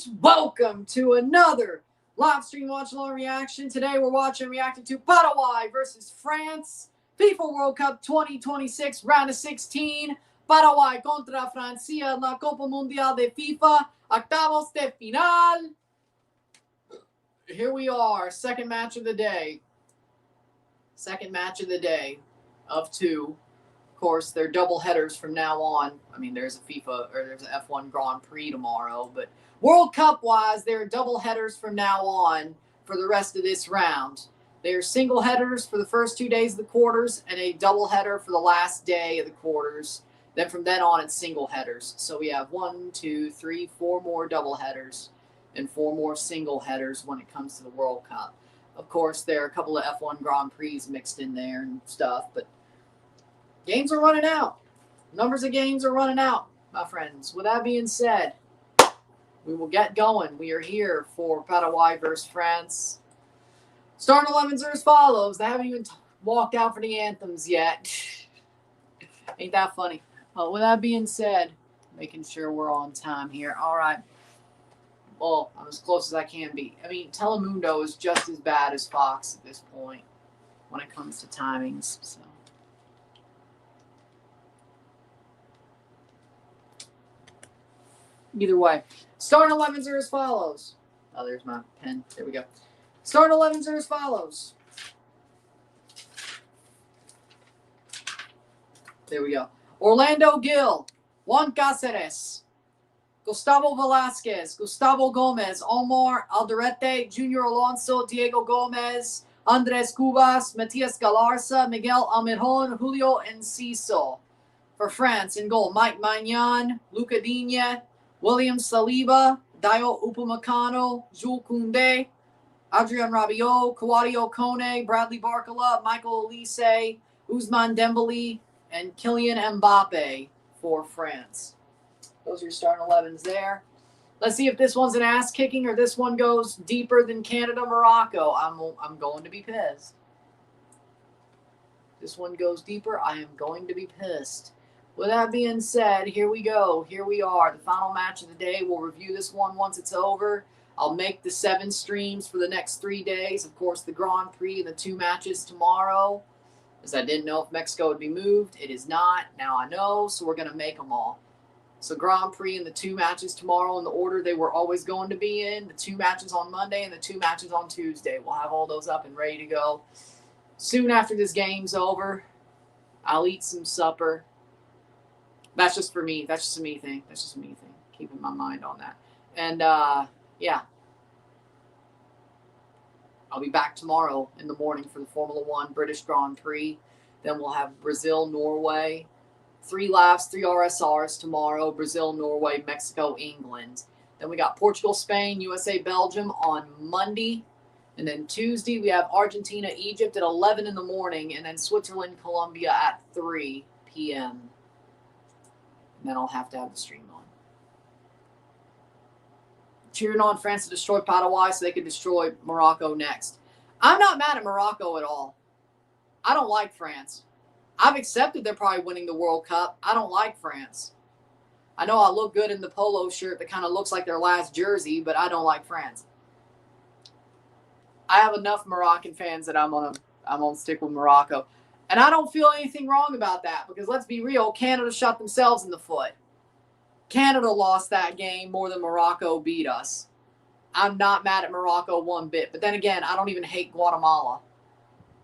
and welcome to another live stream Watchalong reaction. Today we're reacting to Paraguay versus France, FIFA World Cup 2026, round of 16. Paraguay contra Francia en la Copa Mundial de FIFA, octavos de final. Here we are, second match of the day. Second match of the day of two. Of course, they're double headers from now on. I mean, there's an F1 Grand Prix tomorrow, but World Cup-wise, they're double headers from now on for the rest of this round. They're single headers for the first 2 days of the quarters and a double header for the last day of the quarters. Then from then on, it's single headers. So we have 1, 2, 3, 4 more double headers and 4 more single headers when it comes to the World Cup. Of course, there are a couple of F1 Grand Prix mixed in there and stuff, but games are running out. Numbers of games are running out, my friends. With that being said, we will get going. We are here for Paraguay versus France. Starting 11s are as follows. They haven't even walked out for the anthems yet. Ain't that funny? With that being said, making sure we're on time here. All right. Well, I'm as close as I can be. I mean, Telemundo is just as bad as Fox at this point when it comes to timings. So. Either way, starting 11s are as follows. Oh, there's my pen. There we go. Starting 11s are as follows. There we go. Orlando Gil, Juan Cáceres, Gustavo Velasquez, Gustavo Gomez, Omar Alderete, Junior Alonso, Diego Gomez, Andres Cubas, Matias Galarza, Miguel Almiron, Julio Enciso. For France, in goal, Mike Maignan, Luca Digne, William Saliba, Dio Upamecano, Jules Koundé, Adrien Rabiot, Kouadio Kone, Bradley Barcola, Michael Olise, Ousmane Dembele, and Kylian Mbappe for France. Those are your starting 11s there. Let's see if this one's an ass-kicking or this one goes deeper than Canada-Morocco. I'm going to be pissed. This one goes deeper, I am going to be pissed. With that being said, here we go. Here we are. The final match of the day. We'll review this one once it's over. I'll make the 7 streams for the next 3 days. Of course, the Grand Prix and the 2 matches tomorrow. As I didn't know if Mexico would be moved. It is not. Now I know, so we're going to make them all. So Grand Prix and the 2 matches tomorrow in the order they were always going to be in. The 2 matches on Monday and the 2 matches on Tuesday. We'll have all those up and ready to go. Soon after this game's over, I'll eat some supper. That's just for me. That's just a me thing. That's just a me thing. Keeping my mind on that. And, yeah. I'll be back tomorrow in the morning for the Formula 1 British Grand Prix. Then we'll have Brazil, Norway. 3 laps, 3 RSRs tomorrow. Brazil, Norway, Mexico, England. Then we got Portugal, Spain, USA, Belgium on Monday. And then Tuesday we have Argentina, Egypt at 11 in the morning. And then Switzerland, Colombia at 3 p.m. And then I'll have to have the stream on. Cheering on France to destroy Paraguay so they can destroy Morocco next. I'm not mad at Morocco at all. I don't like France. I've accepted they're probably winning the World Cup. I don't like France. I know I look good in the polo shirt that kind of looks like their last jersey, but I don't like France. I have enough Moroccan fans that I'm gonna stick with Morocco. And I don't feel anything wrong about that because let's be real, Canada shot themselves in the foot. Canada lost that game more than Morocco beat us. I'm not mad at Morocco one bit. But then again, I don't even hate Guatemala.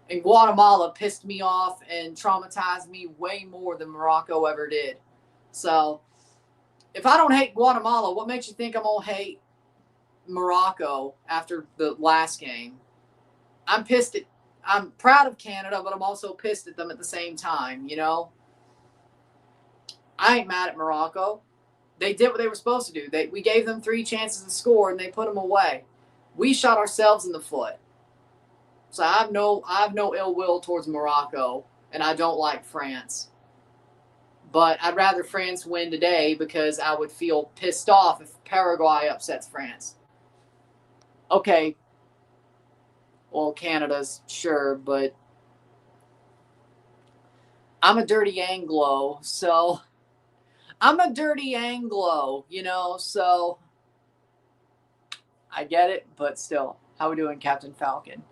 And Guatemala pissed me off and traumatized me way more than Morocco ever did. So, if I don't hate Guatemala, what makes you think I'm going to hate Morocco after the last game? I'm proud of Canada, but I'm also pissed at them at the same time, you know? I ain't mad at Morocco. They did what they were supposed to do. We gave them 3 chances to score, and they put them away. We shot ourselves in the foot. So I have no ill will towards Morocco, and I don't like France. But I'd rather France win today because I would feel pissed off if Paraguay upsets France. Okay. Well, Canada's sure, but I'm a dirty Anglo, so I'm a dirty Anglo, you know, so I get it, but still. How we doing, Captain Falcon?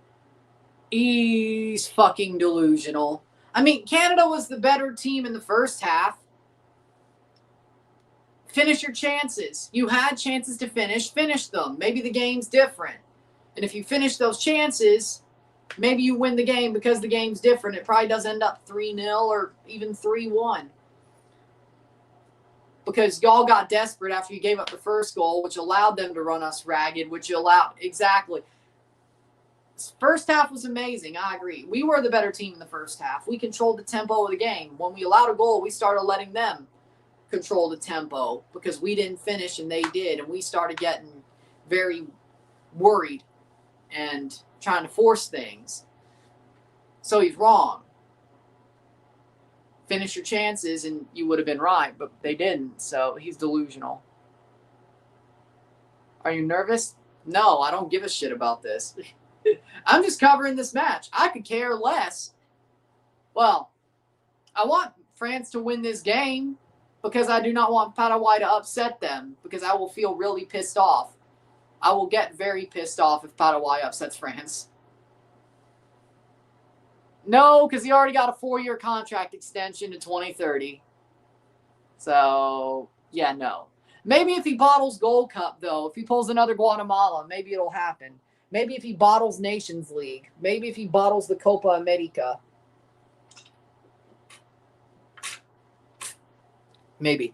He's fucking delusional. I mean, Canada was the better team in the first half. Finish your chances. You had chances to finish them. Maybe the game's different. And if you finish those chances, maybe you win the game because the game's different. It probably does end up 3-0 or even 3-1. Because y'all got desperate after you gave up the first goal, which allowed them to run us ragged, which allowed, exactly. First half was amazing. I agree. We were the better team in the first half. We controlled the tempo of the game. When we allowed a goal, we started letting them control the tempo because we didn't finish and they did. And we started getting very worried and trying to force things. So he's wrong. Finish your chances and you would have been right, but they didn't. So he's delusional. Are you nervous? No, I don't give a shit about this. I'm just covering this match. I could care less. Well, I want France to win this game because I do not want Paraguay to upset them because I will feel really pissed off. I will get very pissed off if Paraguay upsets France. No, because he already got a 4-year contract extension to 2030. So, yeah, no. Maybe if he bottles Gold Cup, though, if he pulls another Guatemala, maybe it'll happen. Maybe if he bottles Nations League. Maybe if he bottles the Copa America. Maybe.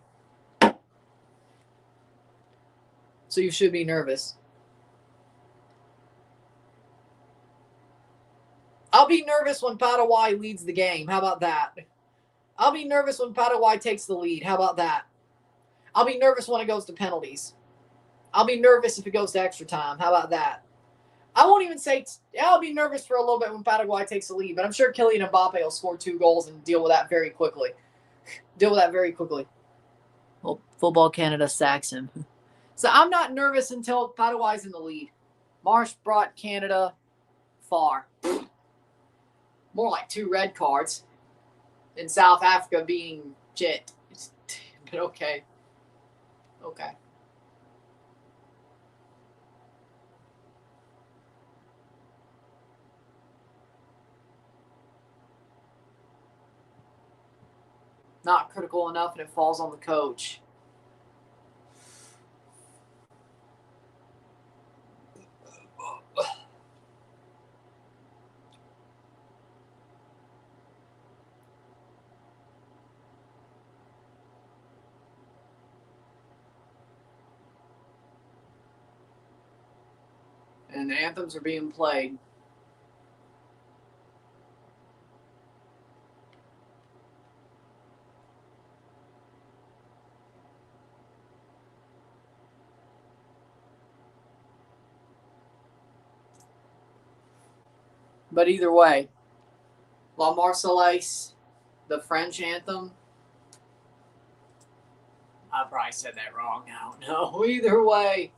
So you should be nervous. I'll be nervous when Paraguay leads the game. How about that? I'll be nervous when Paraguay takes the lead. How about that? I'll be nervous when it goes to penalties. I'll be nervous if it goes to extra time. How about that? I won't even say I'll be nervous for a little bit when Paraguay takes the lead, but I'm sure Kylian Mbappe will score 2 goals and deal with that very quickly. Well, Football Canada sacks him. So I'm not nervous until Paraguay's in the lead. Marsh brought Canada far. More like 2 red cards. And South Africa being shit. But okay. Okay. Not critical enough and it falls on the coach. And the anthems are being played. But either way, La Marseillaise, the French anthem. I probably said that wrong. I don't know. Either way.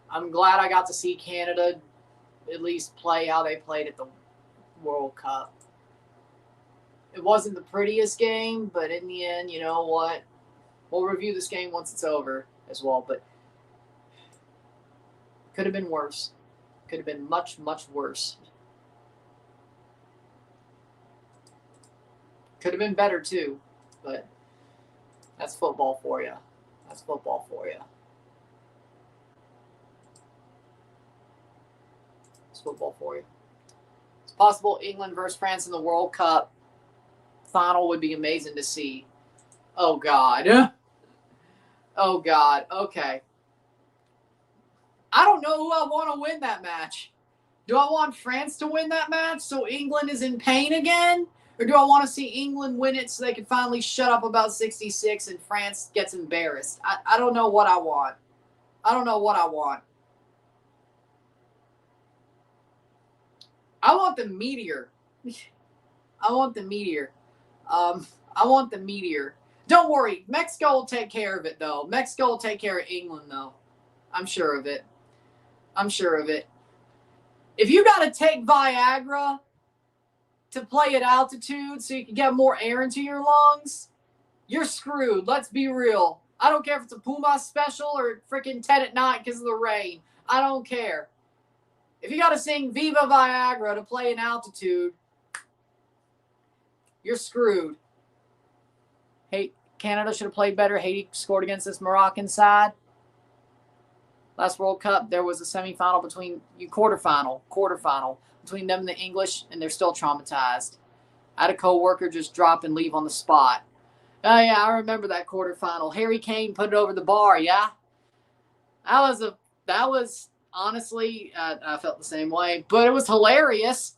I'm glad I got to see Canada at least play how they played at the World Cup. It wasn't the prettiest game, but in the end, you know what? We'll review this game once it's over as well, but could have been worse. Could have been much, much worse. Could have been better too, but that's football for you. That's football for you. It's football for you. It's possible England versus France in the World Cup final would be amazing to see. Oh, God. Oh, God. Okay. I don't know who I want to win that match. Do I want France to win that match so England is in pain again? Or do I want to see England win it so they can finally shut up about 66 and France gets embarrassed? I don't know what I want. I don't know what I want. I want the meteor. I want the meteor. I want the meteor. Don't worry. Mexico will take care of it, though. Mexico will take care of England, though. I'm sure of it. I'm sure of it. If you got to take Viagra to play at altitude so you can get more air into your lungs, you're screwed. Let's be real. I don't care if it's a Puma special or freaking 10 at night because of the rain. I don't care. If you got to sing Viva Viagra to play in altitude, you're screwed. Hey, Canada should have played better. Haiti scored against this Moroccan side. Last World Cup, there was a semifinal quarterfinal between them and the English, and they're still traumatized. I had a co-worker just drop and leave on the spot. Oh, yeah, I remember that quarterfinal. Harry Kane put it over the bar, yeah? That was honestly, I felt the same way, but it was hilarious.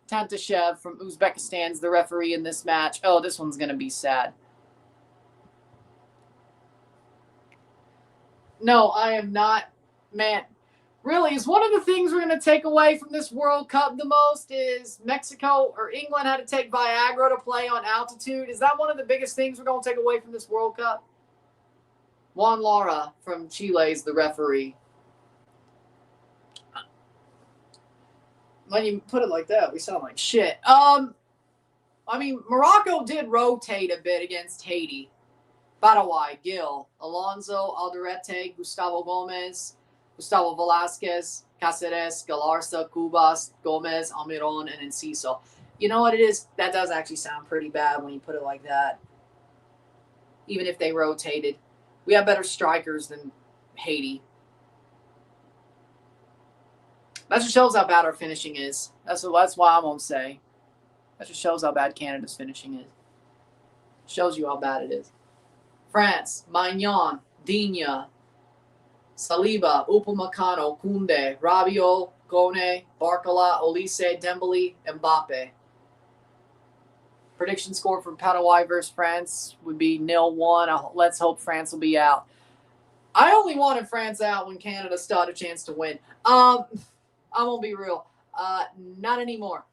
Tantashev from Uzbekistan's the referee in this match. Oh, this one's going to be sad. No, I am not. Man, really, is one of the things we're going to take away from this World Cup the most is Mexico or England had to take Viagra to play on altitude. Is that one of the biggest things we're going to take away from this World Cup? Juan Lara from Chile is the referee. When you put it like that, we sound like shit. I mean, Morocco did rotate a bit against Haiti. Paraguay, Gil, Alonso, Alderete, Gustavo Gomez, Gustavo Velasquez, Cáceres, Galarza, Cubas, Gomez, Almiron, and Enciso. You know what it is? That does actually sound pretty bad when you put it like that. Even if they rotated. We have better strikers than Haiti. That just shows how bad our finishing is. That's why I'm going to say. That just shows how bad Canada's finishing is. Shows you how bad it is. France, Magnan, Digne, Saliba, Upamecano, Koundé, Rabiot, Gone, Barcola, Olise, Dembele, Mbappe. Prediction score for Paraguay versus France would be 0-1. Let's hope France will be out. I only wanted France out when Canada still had a chance to win. I'm going to be real. Not anymore.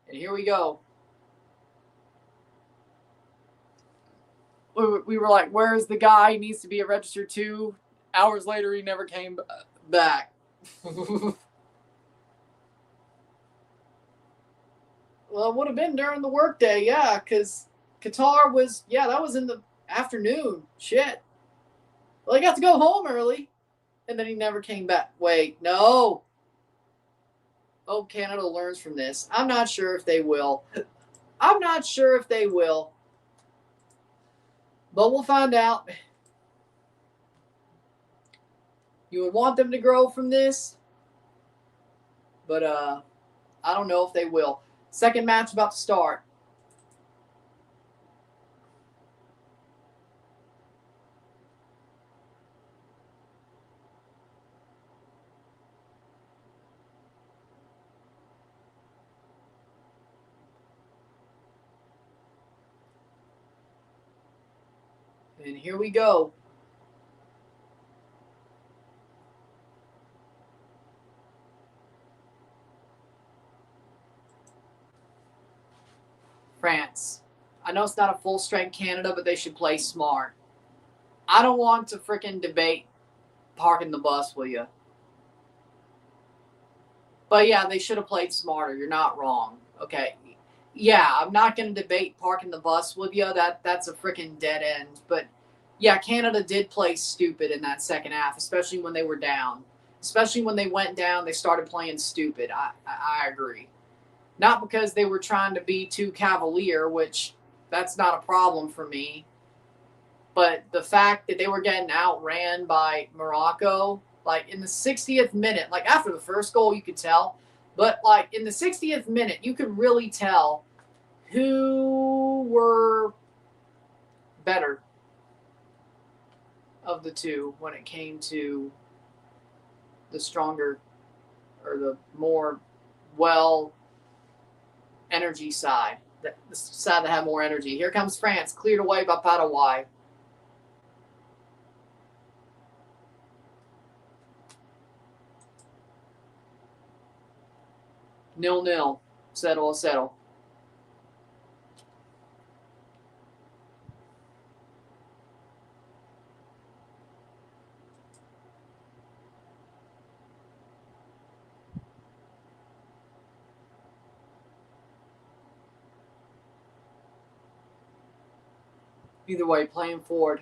And here we go. We were like, where's the guy? He needs to be a register 2. Hours later, he never came back. Well, it would have been during the workday, yeah, because Qatar was, that was in the afternoon. Shit. Well, he got to go home early, and then he never came back. Wait, no. Oh, Canada learns from this. I'm not sure if they will. But we'll find out. You would want them to grow from this, but I don't know if they will. Second match about to start. And here we go. France. I know it's not a full-strength Canada, but they should play smart. I don't want to freaking debate parking the bus, will you? But yeah, they should have played smarter. You're not wrong. Okay. Yeah, I'm not going to debate parking the bus with you. That's a freaking dead end. But yeah, Canada did play stupid in that second half, especially when they were down. Especially when they went down, they started playing stupid. I agree. Not because they were trying to be too cavalier, which that's not a problem for me. But the fact that they were getting outran by Morocco, like in the 60th minute, like after the first goal, you could tell. But like in the 60th minute, you could really tell who were better of the two when it came to the stronger or the more energy side, the side that had more energy. Here comes France, cleared away by Paraguay. Nil-nil. 0-0. Either way, playing forward.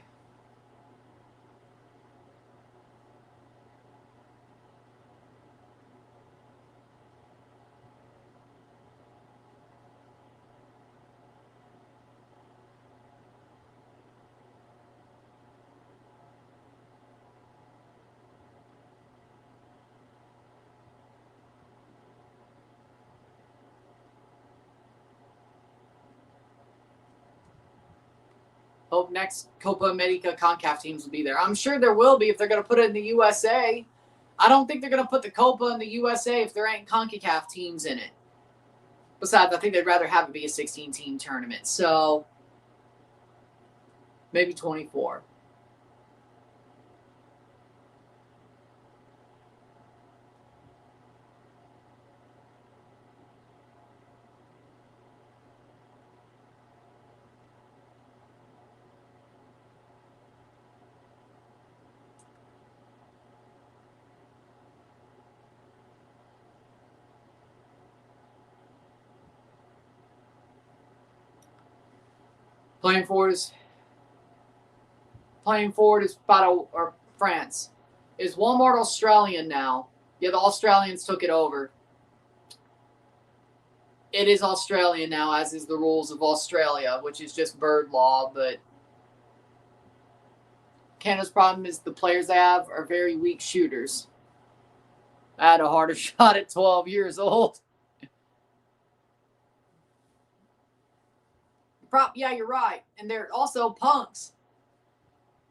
Hope next Copa America CONCACAF teams will be there. I'm sure there will be if they're going to put it in the USA. I don't think they're going to put the Copa in the USA if there ain't CONCACAF teams in it. Besides, I think they'd rather have it be a 16-team tournament. So, maybe 24. Playing forward is France. Is Walmart Australian now? Yeah, the Australians took it over. It is Australian now, as is the rules of Australia, which is just bird law. But Canada's problem is the players they have are very weak shooters. I had a harder shot at 12 years old. Yeah, you're right. And they're also punks.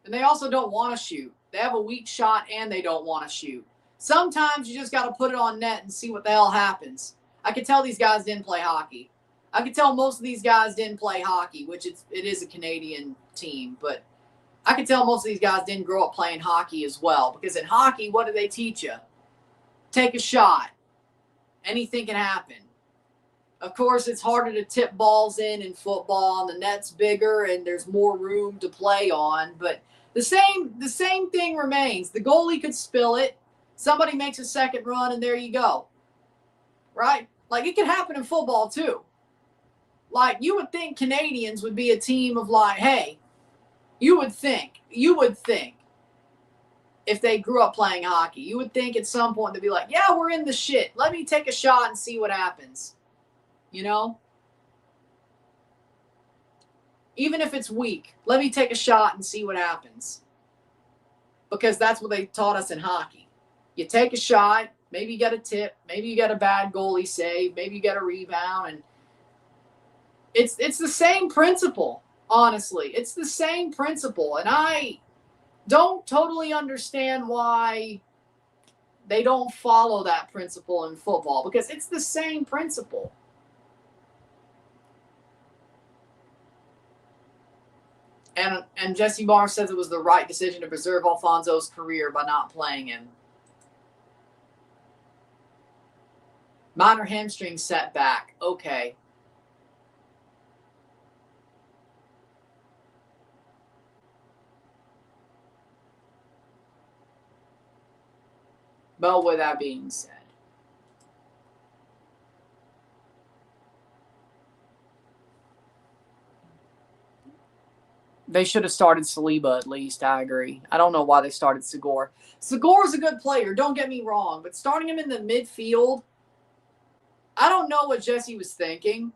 And they also don't want to shoot. They have a weak shot and they don't want to shoot. Sometimes you just got to put it on net and see what the hell happens. I could tell these guys didn't play hockey. I could tell most of these guys didn't play hockey, which it is a Canadian team. But I could tell most of these guys didn't grow up playing hockey as well. Because in hockey, what do they teach you? Take a shot. Anything can happen. Of course, it's harder to tip balls in football, and the net's bigger, and there's more room to play on. But the same thing remains. The goalie could spill it. Somebody makes a second run, and there you go. Right? Like, it could happen in football, too. Like, you would think Canadians would be a team of, like, hey, you would think, if they grew up playing hockey, you would think at some point they'd be like, yeah, we're in the shit. Let me take a shot and see what happens. You know? Even if it's weak, let me take a shot and see what happens. Because that's what they taught us in hockey. You take a shot, maybe you get a tip, maybe you get a bad goalie save, maybe you get a rebound, and it's the same principle, honestly. It's the same principle, and I don't totally understand why they don't follow that principle in football, because it's the same principle. And Jesse Barnes says it was the right decision to preserve Alfonso's career by not playing him. Minor hamstring setback. Okay. But with that being said, they should have started Saliba at least. I agree. I don't know why they started Segura. Segura's a good player, don't get me wrong, but starting him in the midfield, I don't know what Jesse was thinking.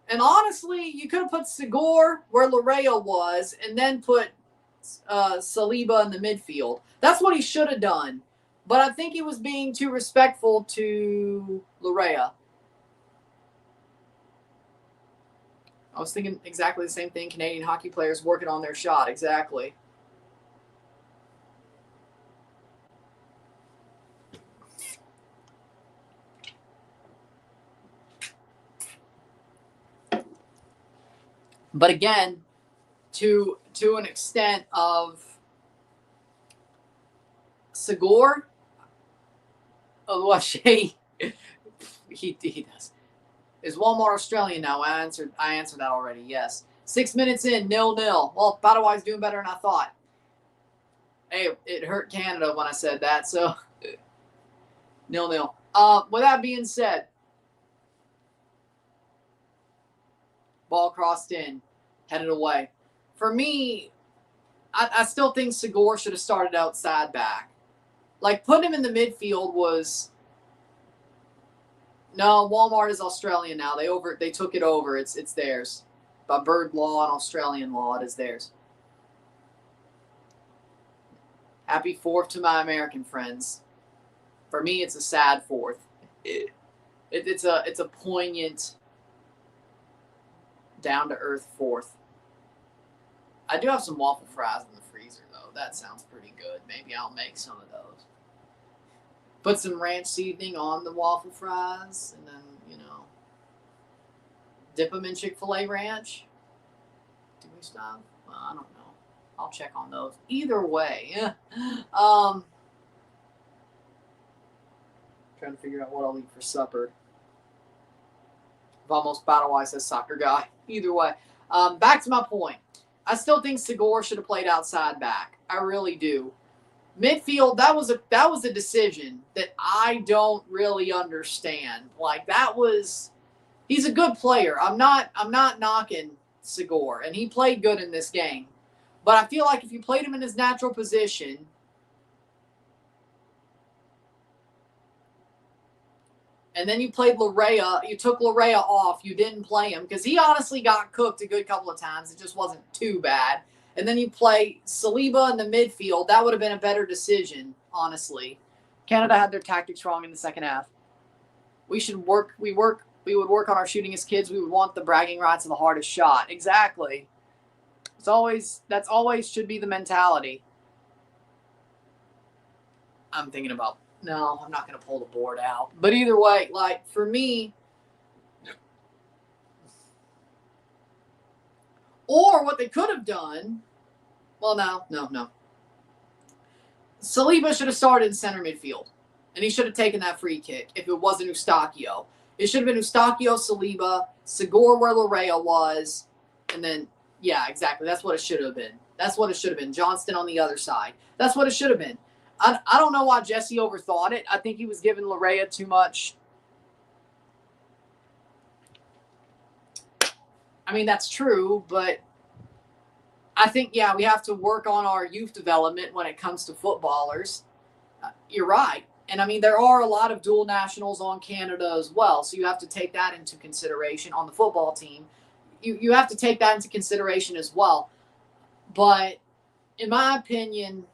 And honestly, you could have put Segura where Larea was and then put Saliba in the midfield. That's what he should have done. But I think he was being too respectful to Larea. I was thinking exactly the same thing. Canadian hockey players working on their shot. Exactly. But again, to an extent of Segura, he does. Is Walmart Australian now? I answered that already. Yes. 6 minutes in, 0-0. Well, Paraguay's doing better than I thought. Hey, it hurt Canada when I said that. So 0-0. With that being said, ball crossed in, headed away. for me, I still think Segura should have started outside back. Like, putting him in the midfield was... No, Walmart is Australian now. They took it over. It's theirs. By bird law and Australian law, it is theirs. Happy 4th to my American friends. For me, it's a sad 4th. It's a poignant, down-to-earth 4th. I do have some waffle fries in the freezer, though. That sounds pretty good. Maybe I'll make some of those. Put some ranch seasoning on the waffle fries, and then, dip them in Chick-fil-A ranch. Do we stop? Well, I don't know. I'll check on those. Either way, yeah. Trying to figure out what I'll eat for supper. Vamos Paraguay says soccer guy. Either way. Back to my point. I still think Segura should have played outside back. I really do. Midfield, that was a decision that I don't really understand. Like, he's a good player. I'm not knocking Segura, and he played good in this game. But I feel like if you played him in his natural position, and then you played Larrea, you took Larrea off, you didn't play him, because he honestly got cooked a good couple of times. It just wasn't too bad. And then you play Saliba in the midfield. That would have been a better decision, honestly. Canada had their tactics wrong in the second half. We would work on our shooting as kids. We would want the bragging rights of the hardest shot. Exactly. That's always should be the mentality. I'm thinking about, no, I'm not going to pull the board out. But either way, like, for me, or what they could have done, well, no. Saliba should have started in center midfield, and he should have taken that free kick if it wasn't Eustachio. It should have been Eustachio, Saliba, Segura where Larrea was, and then, yeah, exactly. That's what it should have been. That's what it should have been. Johnston on the other side. That's what it should have been. I don't know why Jesse overthought it. I think he was giving Larrea too much. I mean, that's true, but I think, yeah, we have to work on our youth development when it comes to footballers. You're right. And, I mean, there are a lot of dual nationals on Canada as well, so you have to take that into consideration on the football team. You have to take that into consideration as well. But in my opinion,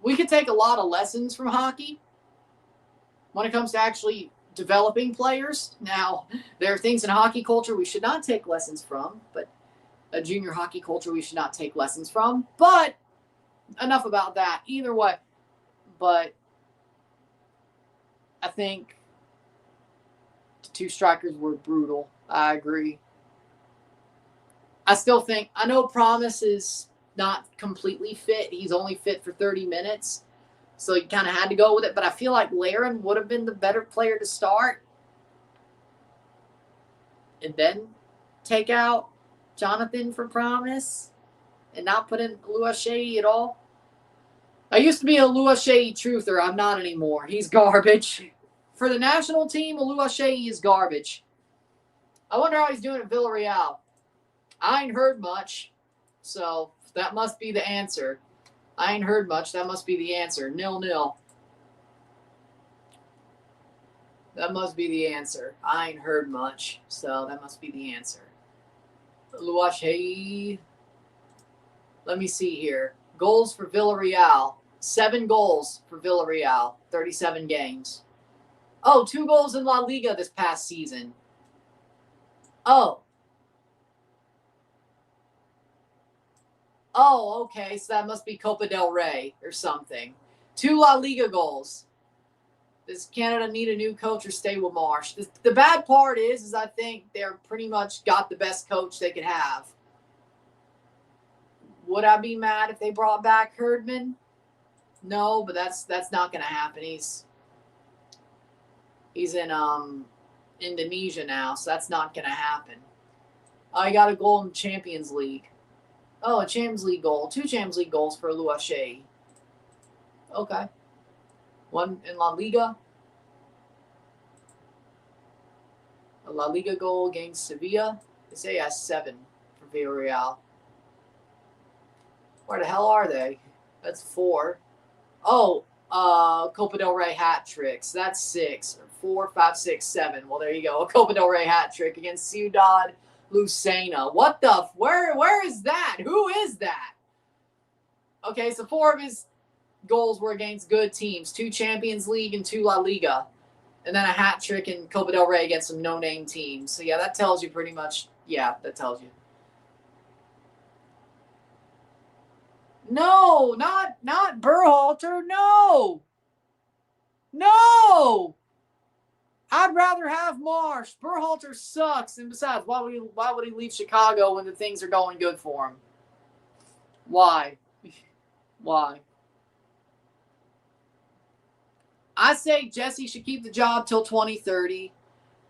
we could take a lot of lessons from hockey when it comes to actually developing players. Now, there are things in hockey culture we should not take lessons from, but a junior hockey culture we should not take lessons from. But enough about that. Either way, but I think the two strikers were brutal. I agree. I still think, I know Promise is not completely fit. He's only fit for 30 minutes. So you kind of had to go with it. But I feel like Laren would have been the better player to start. And then take out Jonathan for Promise. And not put in Luashei at all. I used to be a Luashei truther. I'm not anymore. He's garbage. For the national team, Luashei is garbage. I wonder how he's doing at Villarreal. I ain't heard much. So that must be the answer. I ain't heard much. That must be the answer. 0-0. That must be the answer. I ain't heard much. So that must be the answer. Luashei. Let me see here. Goals for Villarreal. 7 goals for Villarreal. 37 games. Oh, 2 goals in La Liga this past season. Oh, okay. So that must be Copa del Rey or something. 2 La Liga goals. Does Canada need a new coach or stay with Marsh? The bad part is I think they're pretty much got the best coach they could have. Would I be mad if they brought back Herdman? No, but that's not going to happen. He's in Indonesia now, so that's not going to happen. I got a goal in the Champions League. Oh, a Champions League goal. 2 Champions League goals for Luashei. Okay. 1 in La Liga. A La Liga goal against Sevilla. They say he has 7 for Villarreal. Where the hell are they? That's 4. Oh, Copa del Rey hat tricks. That's 6. 4, 5, 6, 7. Well, there you go. A Copa del Rey hat trick against Ciudad Lucena. What the? Where is that? Who is that? Okay, so 4 of his goals were against good teams. 2 Champions League and 2 La Liga. And then a hat trick in Copa del Rey against some no-name teams. So, yeah, that tells you pretty much. Yeah, that tells you. No, not Berhalter. No. No. I'd rather have Marsh. Berhalter sucks. And besides, why would he leave Chicago when the things are going good for him? Why? Why? I say Jesse should keep the job till 2030.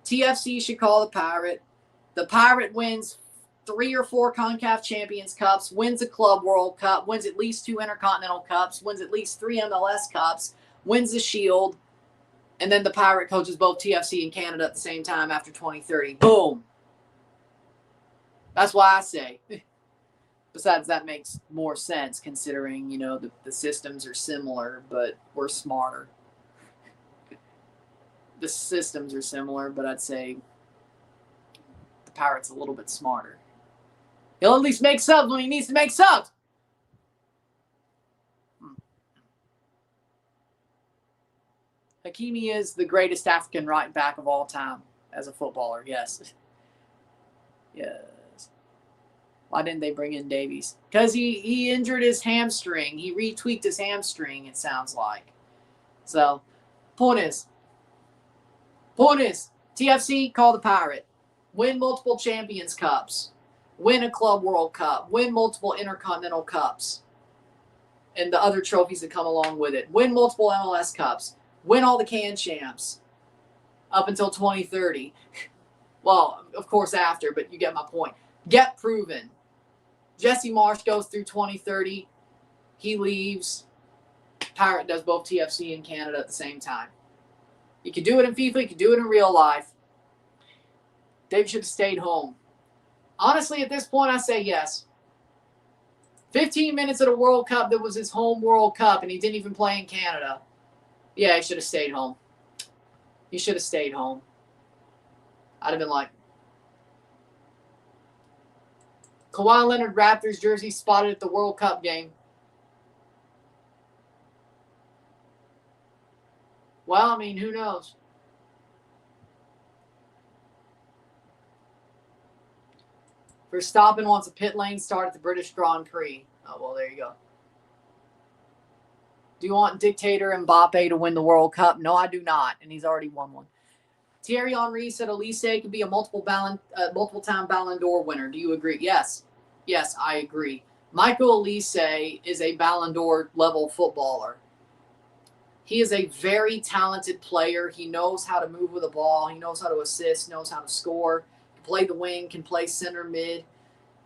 TFC should call the Pirate. The Pirate wins 3 or 4 CONCACAF Champions Cups, wins a Club World Cup, wins at least 2 Intercontinental Cups, wins at least 3 MLS Cups, wins the Shield, and then the Pirate coaches both TFC and Canada at the same time after 2030. Boom. That's why I say. Besides, that makes more sense considering, you know, the systems are similar, but we're smarter. The systems are similar, but I'd say the Pirate's a little bit smarter. He'll at least make subs when he needs to make subs. Hakimi is the greatest African right back of all time as a footballer, yes. Yes. Why didn't they bring in Davies? Because he injured his hamstring. He retweaked his hamstring, it sounds like. So, point is, TFC, call the Pirate. Win multiple Champions Cups. Win a Club World Cup. Win multiple Intercontinental Cups. And the other trophies that come along with it. Win multiple MLS Cups. Win all the Can Champs. Up until 2030. Well, of course after, but you get my point. Get proven. Jesse Marsh goes through 2030. He leaves. Pirate does both TFC and Canada at the same time. You can do it in FIFA. You can do it in real life. Dave should have stayed home. Honestly, at this point, I say yes. 15 minutes at a World Cup that was his home World Cup, and he didn't even play in Canada. Yeah, he should have stayed home. He should have stayed home. I'd have been like, Kawhi Leonard Raptors jersey spotted at the World Cup game. Well, I mean, who knows? Verstappen wants a pit lane start at the British Grand Prix. Oh, well, there you go. Do you want dictator Mbappe to win the World Cup? No, I do not, and he's already won one. Thierry Henry said Elise could be a multiple-time Ballon d'Or winner. Do you agree? Yes. Yes, I agree. Michael Elise is a Ballon d'Or level footballer. He is a very talented player. He knows how to move with the ball. He knows how to assist, knows how to score. Can play the wing, can play center mid,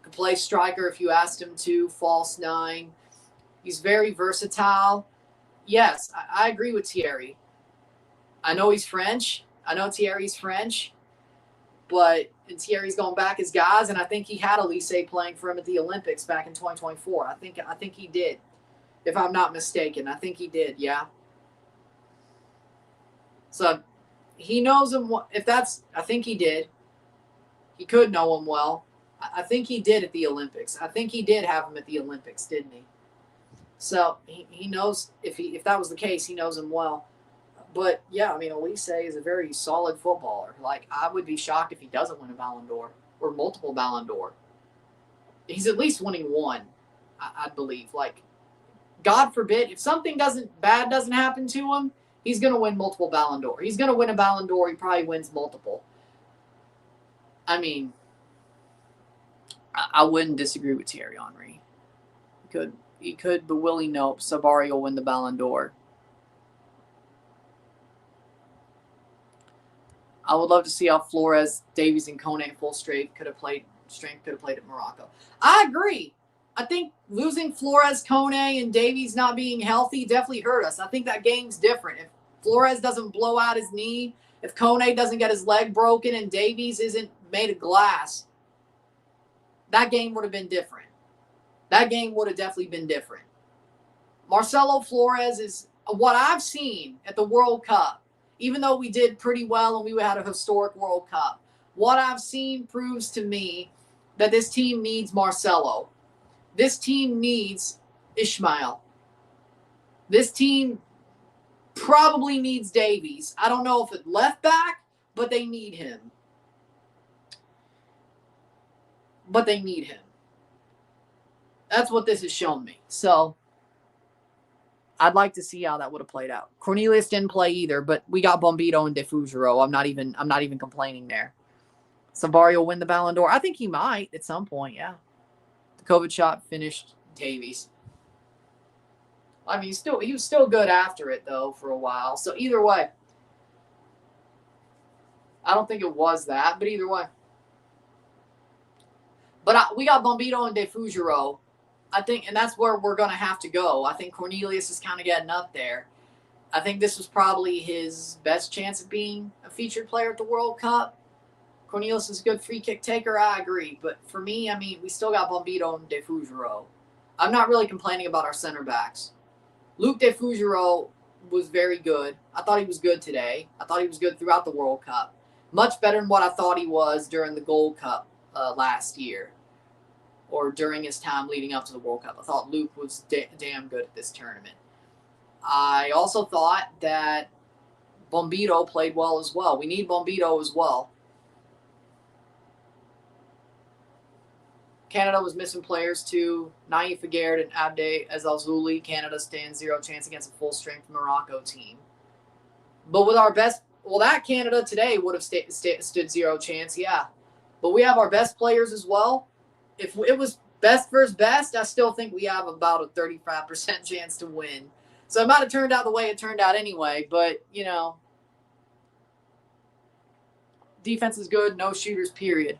can play striker if you asked him to, false 9. He's very versatile. Yes, I agree with Thierry. I know he's French. I know Thierry's French. But Thierry's going back as guys, and I think he had Elise playing for him at the Olympics back in 2024. I think he did, if I'm not mistaken. I think he did, yeah. So he knows him. I think he did. He could know him well. I think he did at the Olympics. I think he did have him at the Olympics, didn't he? So he knows, if that was the case, he knows him well. But, yeah, I mean, Elise is a very solid footballer. Like, I would be shocked if he doesn't win a Ballon d'Or or multiple Ballon d'Or. He's at least winning one, I believe. Like, God forbid, if something bad doesn't happen to him, he's going to win multiple Ballon d'Or. He's going to win a Ballon d'Or. He probably wins multiple. I mean, I wouldn't disagree with Thierry Henry. He could, but Willie nope. Sabari will win the Ballon d'Or. I would love to see how Flores, Davies, and Kone full strength could have played at Morocco. I agree. I think losing Flores, Kone, and Davies not being healthy definitely hurt us. I think that game's different. If Flores doesn't blow out his knee, if Kone doesn't get his leg broken, and Davies isn't made of glass, that game would have been different. That game would have definitely been different. Marcelo Flores is what I've seen at the World Cup, even though we did pretty well and we had a historic World Cup. What I've seen proves to me that this team needs Marcelo. This team needs Ishmael. This team probably needs Davies. I don't know if it's left back, but they need him. That's what this has shown me. So I'd like to see how that would have played out. Cornelius didn't play either, but we got Bombito and De Fugero. I'm not even complaining there. Savari will win the Ballon d'Or. I think he might at some point, yeah. The COVID shot finished Davies. I mean, he was still good after it, though, for a while. So either way, I don't think it was that, but either way. But we got Bombito and De Fugero, I think, and that's where we're going to have to go. I think Cornelius is kind of getting up there. I think this was probably his best chance of being a featured player at the World Cup. Cornelius is a good free kick taker, I agree. But for me, I mean, we still got Bombito and De Fugero. I'm not really complaining about our center backs. Luke De Fugero was very good. I thought he was good today. I thought he was good throughout the World Cup. Much better than what I thought he was during the Gold Cup last year, or during his time leading up to the World Cup. I thought Luke was damn good at this tournament. I also thought that Bombito played well as well. We need Bombito as well. Canada was missing players too. Naif Figuered and Abde Ezalzouli. Canada stands 0 chance against a full-strength Morocco team. But with our best, well, that Canada today would have stood 0 chance, yeah. But we have our best players as well. If it was best versus best, I still think we have about a 35% chance to win. So it might have turned out the way it turned out anyway. But, you know, defense is good, no shooters, period.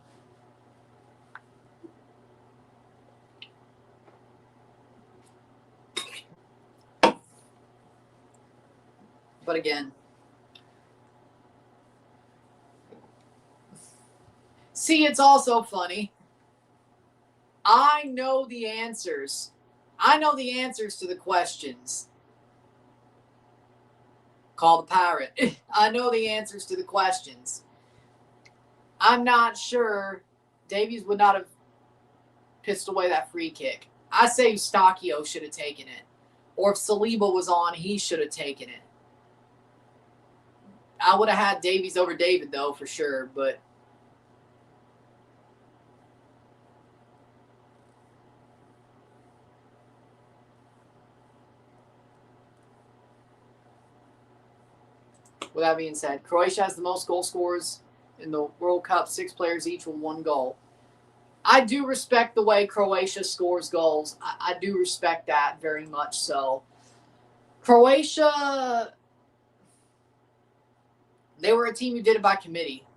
But again, see, it's also funny. I know the answers. I know the answers to the questions. Call the pirate. I know the answers to the questions. I'm not sure Davies would not have pissed away that free kick. I say Eustachio should have taken it. Or if Saliba was on, he should have taken it. I would have had Davies over David, though, for sure. But with that being said, Croatia has the most goal scorers in the World Cup, 6 players each with 1 goal. I do respect the way Croatia scores goals. I do respect that very much so. Croatia, they were a team who did it by committee.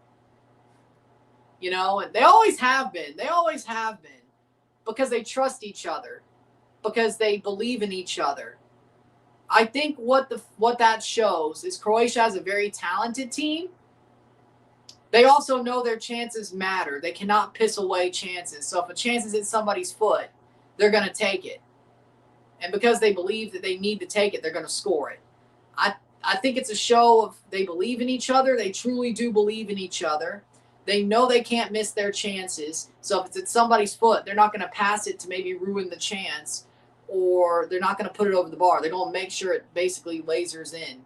You know, and they always have been. They always have been. Because they trust each other. Because they believe in each other. I think what that shows is Croatia has a very talented team. They also know their chances matter. They cannot piss away chances. So if a chance is in somebody's foot, they're going to take it. And because they believe that they need to take it, they're going to score it. I think it's a show of they believe in each other. They truly do believe in each other. They know they can't miss their chances. So if it's at somebody's foot, they're not going to pass it to maybe ruin the chance, or they're not going to put it over the bar. They're going to make sure it basically lasers in.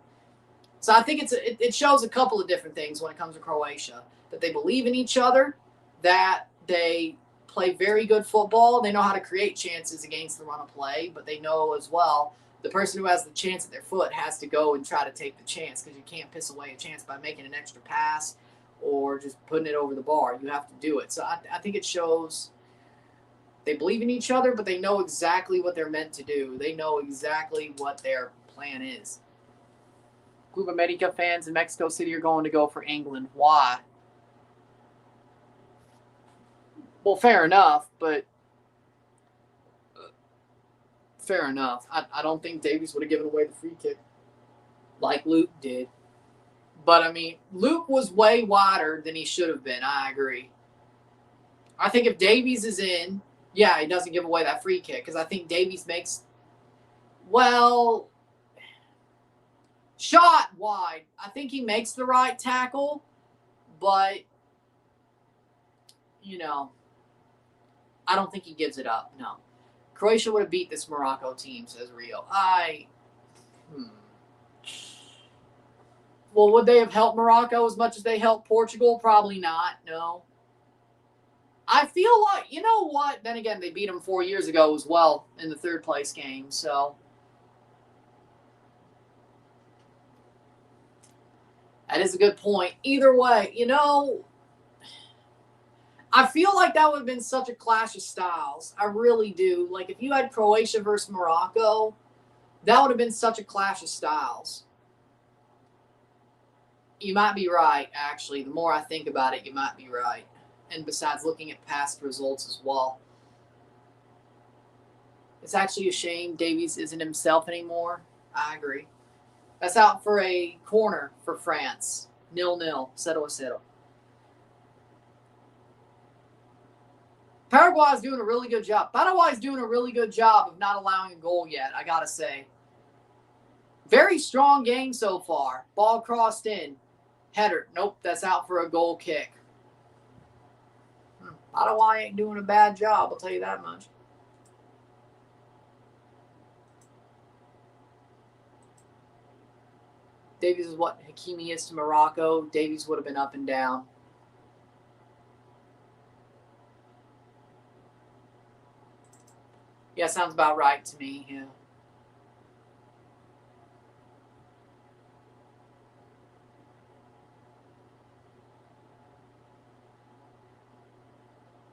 So I think it shows a couple of different things when it comes to Croatia. That they believe in each other, that they play very good football. They know how to create chances against the run of play, but they know as well the person who has the chance at their foot has to go and try to take the chance, because you can't piss away a chance by making an extra pass or just putting it over the bar. You have to do it. So I think it shows they believe in each other, but they know exactly what they're meant to do. They know exactly what their plan is. Club America fans in Mexico City are going to go for England. Why? Well, fair enough, but fair enough. I don't think Davies would have given away the free kick like Luke did. But, I mean, Luke was way wider than he should have been. I agree. I think if Davies is in, yeah, he doesn't give away that free kick because I think Davies makes, well, shot wide. I think he makes the right tackle, but, you know, I don't think he gives it up. No. Croatia would have beat this Morocco team, says Rio. Well, would they have helped Morocco as much as they helped Portugal? Probably not, no. I feel like, you know what? Then again, they beat them 4 years ago as well in the third place game, so. That is a good point. Either way, you know, I feel like that would have been such a clash of styles. I really do. Like, if you had Croatia versus Morocco, that would have been such a clash of styles. You might be right, actually. The more I think about it, you might be right. And besides looking at past results as well. It's actually a shame Davies isn't himself anymore. I agree. That's out for a corner for France. 0-0. 0-0. Paraguay is doing a really good job. Paraguay is doing a really good job of not allowing a goal yet, I got to say. Very strong game so far. Ball crossed in. Header. Nope, that's out for a goal kick. Paraguay ain't doing a bad job, I'll tell you that much. Davies is what Hakimi is to Morocco. Davies would have been up and down. Yeah, sounds about right to me, yeah.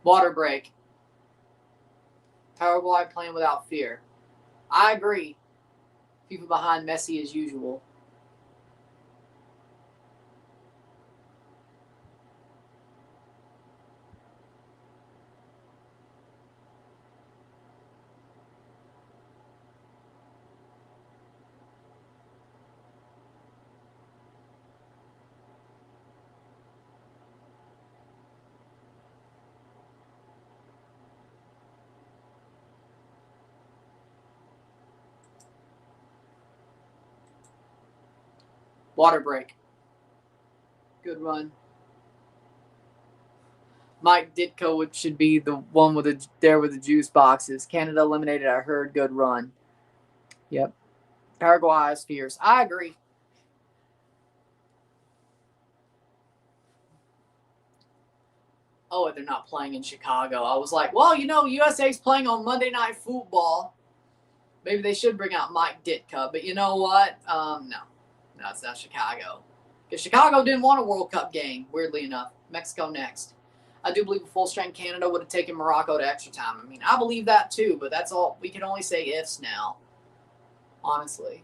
Water break. Paraguay playing without fear. I agree. FIFA behind Messi as usual. Water break. Good run. Mike Ditko should be the one with the juice boxes. Canada eliminated, I heard. Good run. Yep. Paraguay is fierce. I agree. Oh, they're not playing in Chicago. I was like, well, you know, USA's playing on Monday Night Football. Maybe they should bring out Mike Ditka. But you know what? No. No, it's not Chicago. Because Chicago didn't want a World Cup game, weirdly enough. Mexico next. I do believe a full-strength Canada would have taken Morocco to extra time. I mean, I believe that too, but that's all. We can only say ifs now, honestly.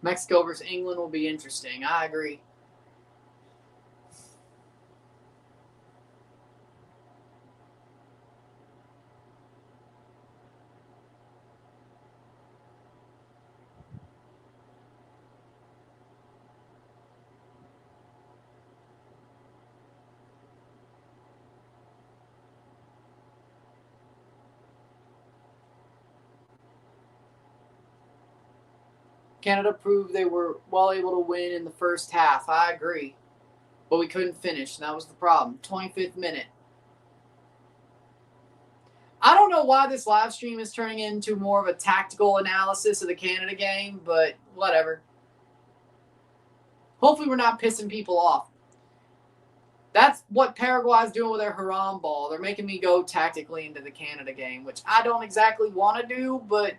Mexico versus England will be interesting. I agree. Canada proved they were well able to win in the first half. I agree. But we couldn't finish, and that was the problem. 25th minute. I don't know why this live stream is turning into more of a tactical analysis of the Canada game, but whatever. Hopefully we're not pissing people off. That's what Paraguay's doing with their Haram ball. They're making me go tactically into the Canada game, which I don't exactly want to do, but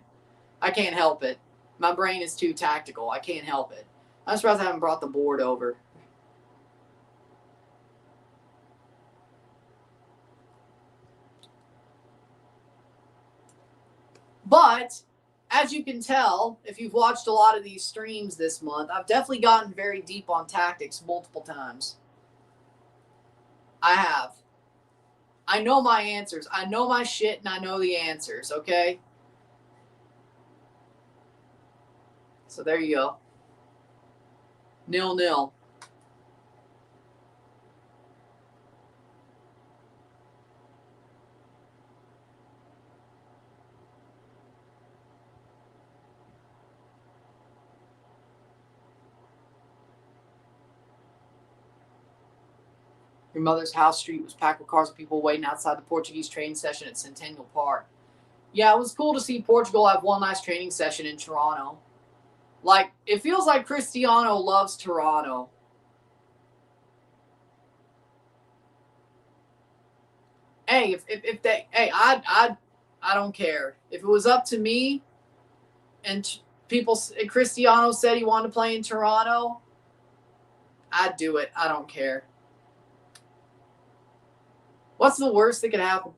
I can't help it. My brain is too tactical. I can't help it. I'm surprised I haven't brought the board over. But as you can tell, if you've watched a lot of these streams this month, I've definitely gotten very deep on tactics multiple times. I have. I know my answers. I know my shit, and I know the answers, okay? So there you go. 0-0. Your mother's house street was packed with cars of people waiting outside the Portuguese training session at Centennial Park. Yeah, it was cool to see Portugal have one last training session in Toronto. Like, it feels like Cristiano loves Toronto. Hey, if they, hey, I don't care. If it was up to me, and Cristiano said he wanted to play in Toronto, I'd do it. I don't care. What's the worst that could happen?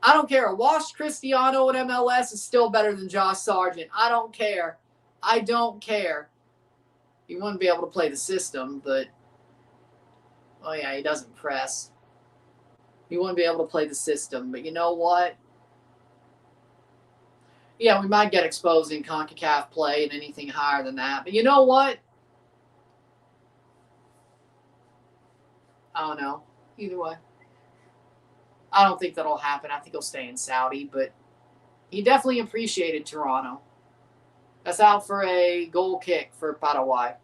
I don't care. A washed Cristiano at MLS is still better than Josh Sargent. I don't care. I don't care. He wouldn't be able to play the system, but oh yeah, he doesn't press. He wouldn't be able to play the system, but you know what? Yeah, we might get exposed in CONCACAF play and anything higher than that. But you know what? I don't know. Either way. I don't think that'll happen. I think he'll stay in Saudi, but he definitely appreciated Toronto. That's out for a goal kick for Paraguay.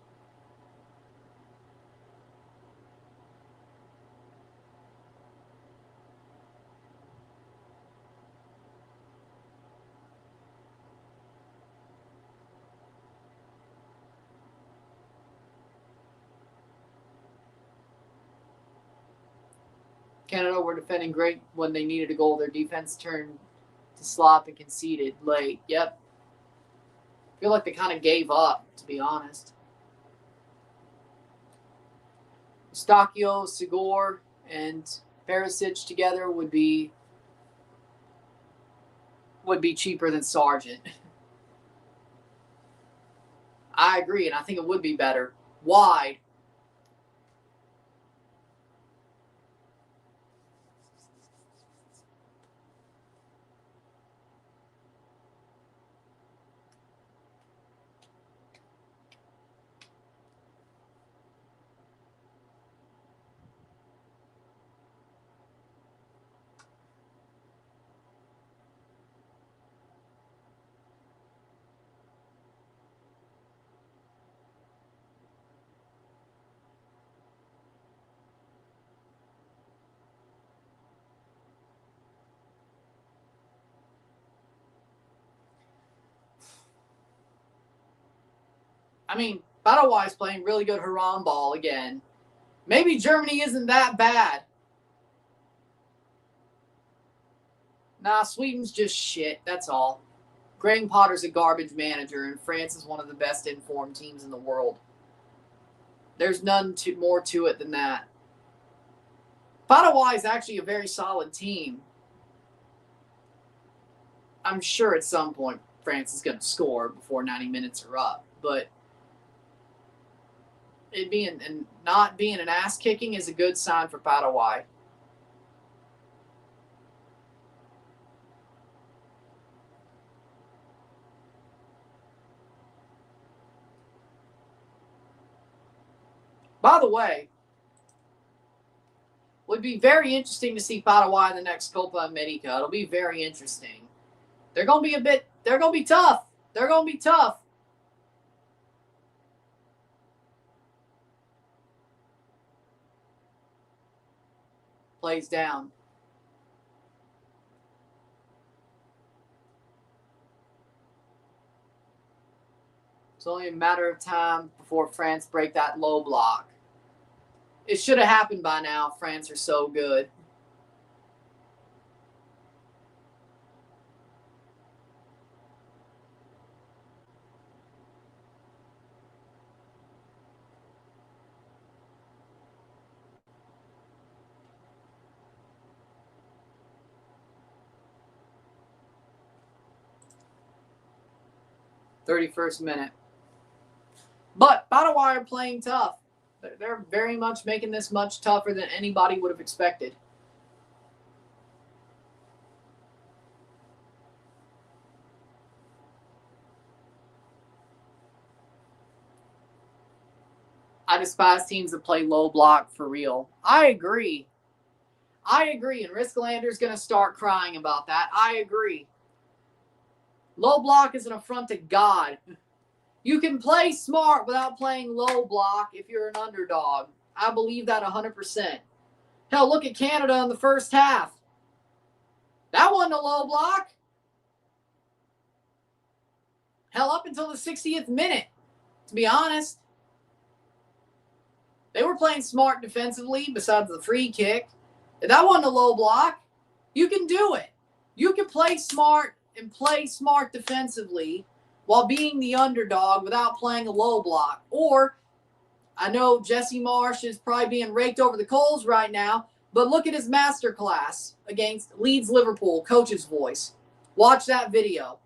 Canada were defending great when they needed a goal. Their defense turned to slop and conceded late. Yep. I feel like they kind of gave up, to be honest. Eustáquio, Segor, and Perisic together would be cheaper than Sargent. I agree, and I think it would be better. Wide. I mean, Paraguay's playing really good Haram ball again. Maybe Germany isn't that bad. Nah, Sweden's just shit. That's all. Graham Potter's a garbage manager, and France is one of the best informed teams in the world. There's none more to it than that. Paraguay is actually a very solid team. I'm sure at some point France is going to score before 90 minutes are up, but it being and not being an ass kicking is a good sign for Paraguay. By the way, would be very interesting to see Paraguay in the next Copa America. It'll be very interesting. They're going to be tough. They're going to be tough. Plays down. It's only a matter of time before France break that low block. It should have happened by now. France are so good. (31st minute). But Paraguay are playing tough. They're very much making this much tougher than anybody would have expected. I despise teams that play low block for real. I agree. And Riskalander's going to start crying about that. I agree. Low block is an affront to God. You can play smart without playing low block if you're an underdog. I believe that 100%. Hell, look at Canada in the first half. That wasn't a low block. Hell, up until the 60th minute, to be honest. They were playing smart defensively besides the free kick. If that wasn't a low block, you can do it. You can play smart and play smart defensively while being the underdog without playing a low block. Or, I know Jesse Marsch is probably being raked over the coals right now, but look at his masterclass against Leeds Liverpool, coach's voice. Watch that video,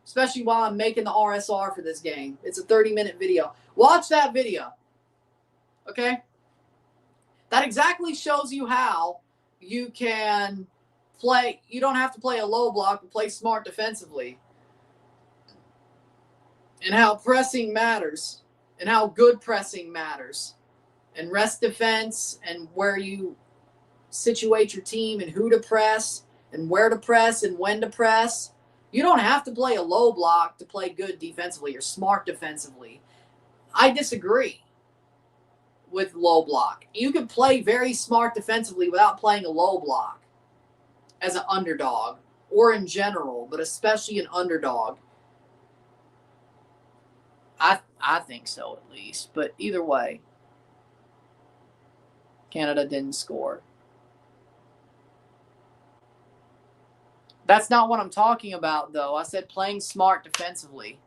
especially while I'm making the RSR for this game. It's a 30-minute video. Watch that video, okay? That exactly shows you how you can play. You don't have to play a low block, but play smart defensively. And how pressing matters. And how good pressing matters. And rest defense and where you situate your team and who to press and where to press and when to press. You don't have to play a low block to play good defensively or smart defensively. I disagree with low block. You can play very smart defensively without playing a low block as an underdog or in general, but especially an underdog. I think so, at least. But either way, Canada didn't score. That's not what I'm talking about, though. I said playing smart defensively.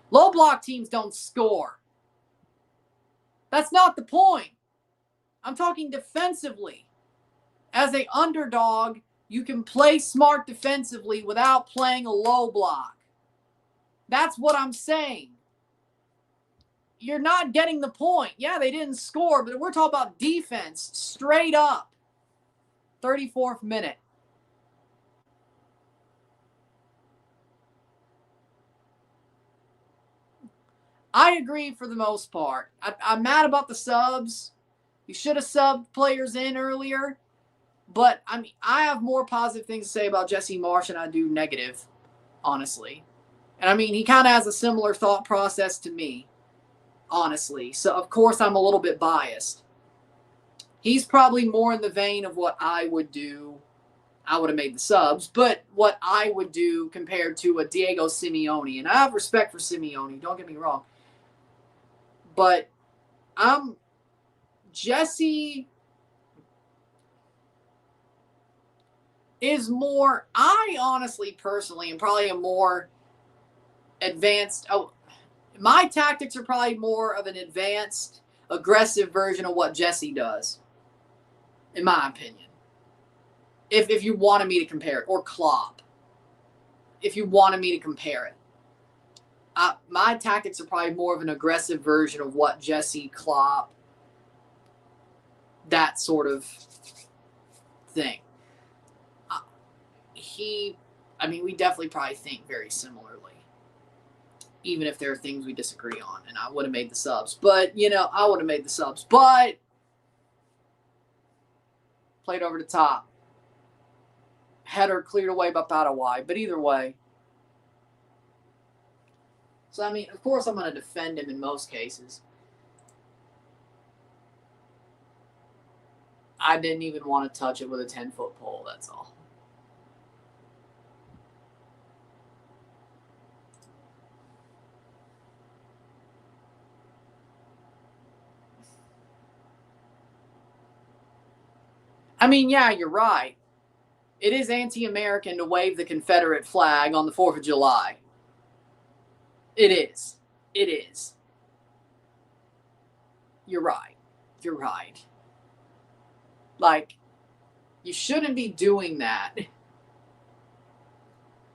Low block teams don't score. That's not the point. I'm talking defensively. As an underdog, you can play smart defensively without playing a low block. That's what I'm saying. You're not getting the point. Yeah, they didn't score, but we're talking about defense straight up. 34th minute. I agree for the most part. I'm mad about the subs. You should have subbed players in earlier. But, I mean, I have more positive things to say about Jesse Marsch than I do negative, honestly. And, I mean, he kind of has a similar thought process to me, honestly. So, of course, I'm a little bit biased. He's probably more in the vein of what I would do. I would have made the subs, but what I would do compared to a Diego Simeone. And I have respect for Simeone, don't get me wrong. But Jesse is more, I honestly, personally, am probably a more advanced, my tactics are probably more of an advanced, aggressive version of what Jesse does, in my opinion. If you wanted me to compare it, or Klopp, if you wanted me to compare it. My tactics are probably more of an aggressive version of what Jesse, Klopp, that sort of thing. We definitely probably think very similarly, even if there are things we disagree on, and I would have made the subs. But, I would have made the subs. But, played over the top. Header cleared away by Paraguay. But either way. So, of course I'm going to defend him in most cases. I didn't even want to touch it with a 10-foot pole, that's all. Yeah, you're right. It is anti-American to wave the Confederate flag on the 4th of July. It is. It is. You're right. You're right. You shouldn't be doing that.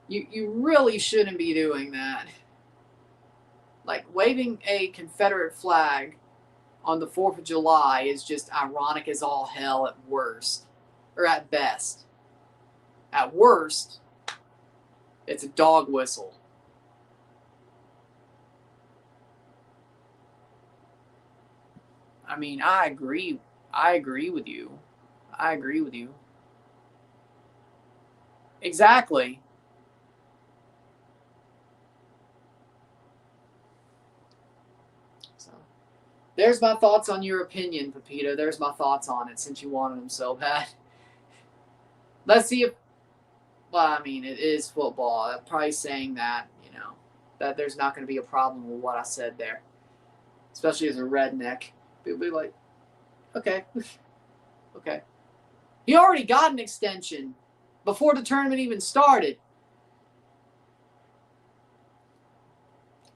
You really shouldn't be doing that. Waving a Confederate flag on the 4th of July is just ironic as all hell at worst. Or at best. At worst, it's a dog whistle. I mean, I agree. I agree with you. I agree with you. Exactly. So, there's my thoughts on your opinion, Pepito. There's my thoughts on it since you wanted them so bad. Let's see if. Well, I mean, it is football. I'm probably saying that, that there's not going to be a problem with what I said there, especially as a redneck. People be like, okay, okay. He already got an extension before the tournament even started.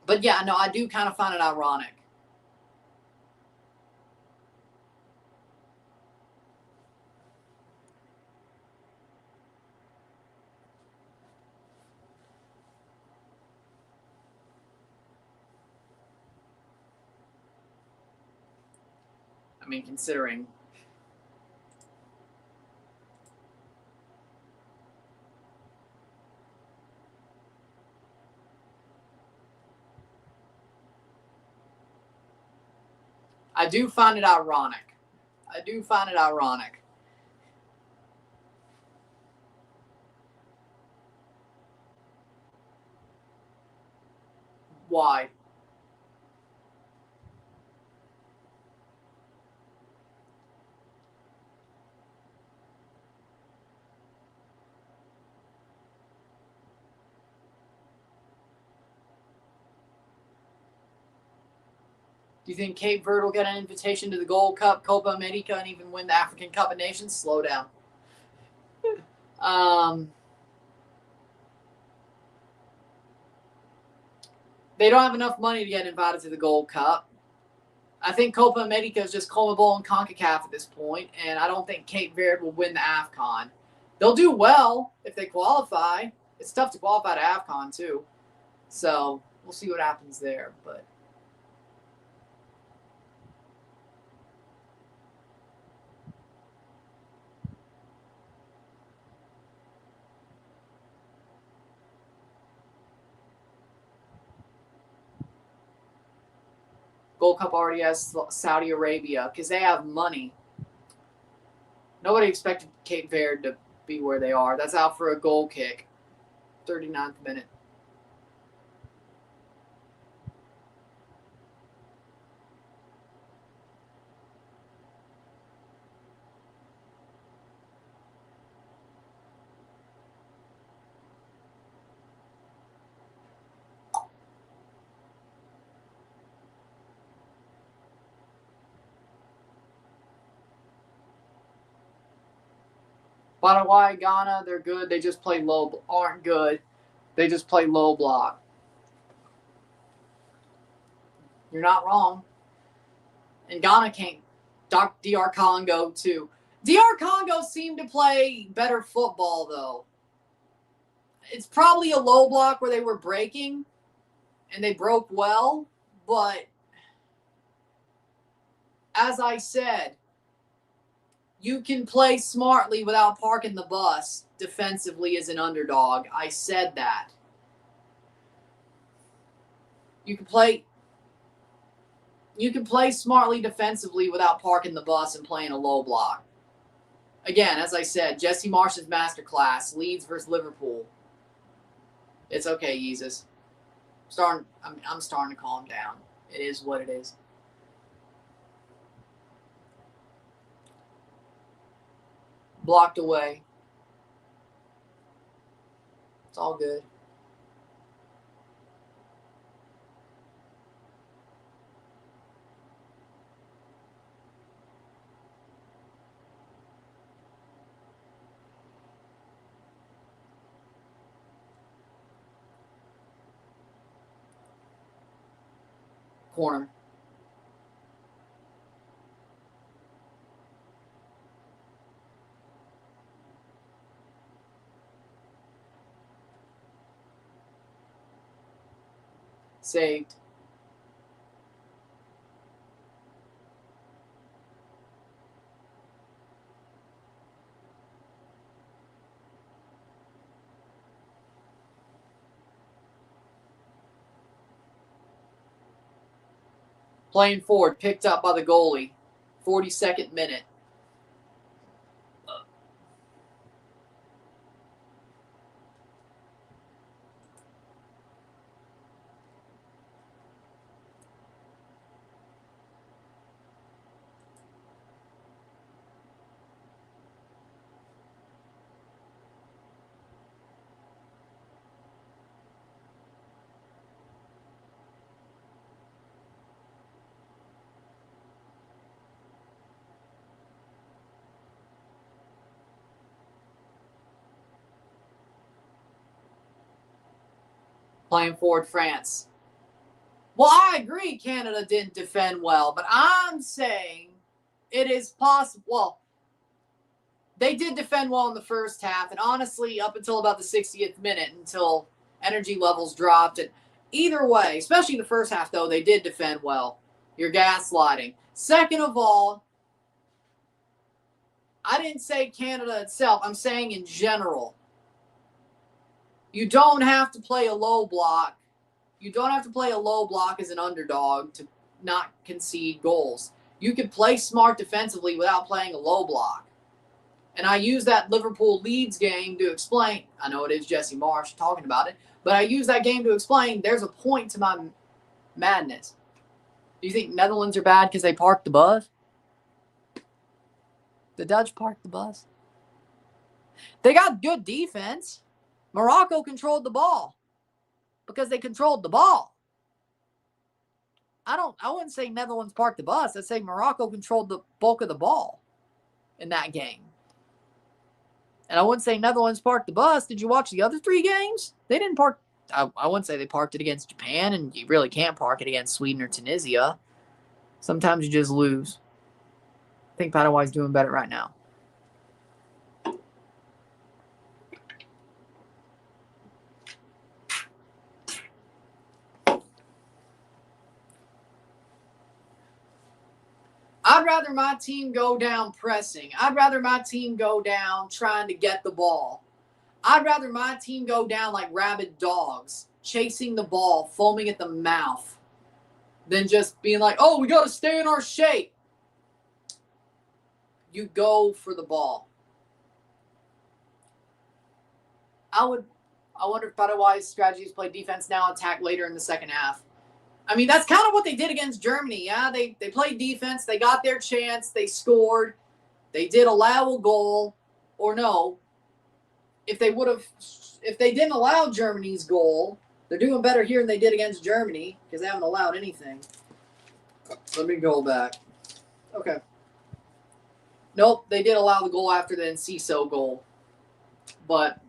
But yeah, no, I do kind of find it ironic. I mean, considering. I do find it ironic. I do find it ironic. Why? Do you think Cape Verde will get an invitation to the Gold Cup, Copa America, and even win the African Cup of Nations? Slow down. They don't have enough money to get invited to the Gold Cup. I think Copa America is just CONMEBOL and CONCACAF at this point, and I don't think Cape Verde will win the AFCON. They'll do well if they qualify. It's tough to qualify to AFCON, too. So we'll see what happens there. But Gold Cup already has Saudi Arabia because they have money. Nobody expected Cape Verde to be where they are. That's out for a goal kick. 39th minute. Paraguay, Ghana, they're good. They just play low. Aren't good. They just play low block. You're not wrong. And Ghana can't. DR Congo, too. DR Congo seemed to play better football, though. It's probably a low block where they were breaking, and they broke well. But as I said, you can play smartly without parking the bus defensively as an underdog. I said that. You can play smartly defensively without parking the bus and playing a low block. Again, as I said, Jesse Marsh's masterclass, Leeds versus Liverpool. It's okay, Yeezus. I'm starting to calm down. It is what it is. Blocked away. It's all good. Corner. Saved. Playing forward, picked up by the goalie. 42nd minute. Playing forward France. Well, I agree Canada didn't defend well, but I'm saying it is possible. Well, they did defend well in the first half, and honestly, up until about the 60th minute, until energy levels dropped. And either way, especially in the first half, though, they did defend well. You're gaslighting. Second of all, I didn't say Canada itself. I'm saying in general. You don't have to play a low block. You don't have to play a low block as an underdog to not concede goals. You can play smart defensively without playing a low block. And I use that Liverpool Leeds game to explain. I know it is Jesse Marsh talking about it, but I use that game to explain there's a point to my madness. Do you think Netherlands are bad because they parked the bus? The Dutch parked the bus. They got good defense. Morocco controlled the ball because they controlled the ball. I wouldn't say Netherlands parked the bus. I'd say Morocco controlled the bulk of the ball in that game. And I wouldn't say Netherlands parked the bus. Did you watch the other 3 games? They didn't park. I wouldn't say they parked it against Japan, and you really can't park it against Sweden or Tunisia. Sometimes you just lose. I think Paraguay's doing better right now. I'd rather my team go down pressing. I'd rather my team go down trying to get the ball. I'd rather my team go down like rabid dogs, chasing the ball, foaming at the mouth, than just being like, oh, we got to stay in our shape. You go for the ball. I wonder if Paraguay's strategy is play defense now, attack later in the second half. I mean, that's kind of what they did against Germany. Yeah, they played defense. They got their chance. They scored. They did allow a goal, or no. If they didn't allow Germany's goal, they're doing better here than they did against Germany because they haven't allowed anything. Let me go back. Okay. Nope, they did allow the goal after the Enciso goal. But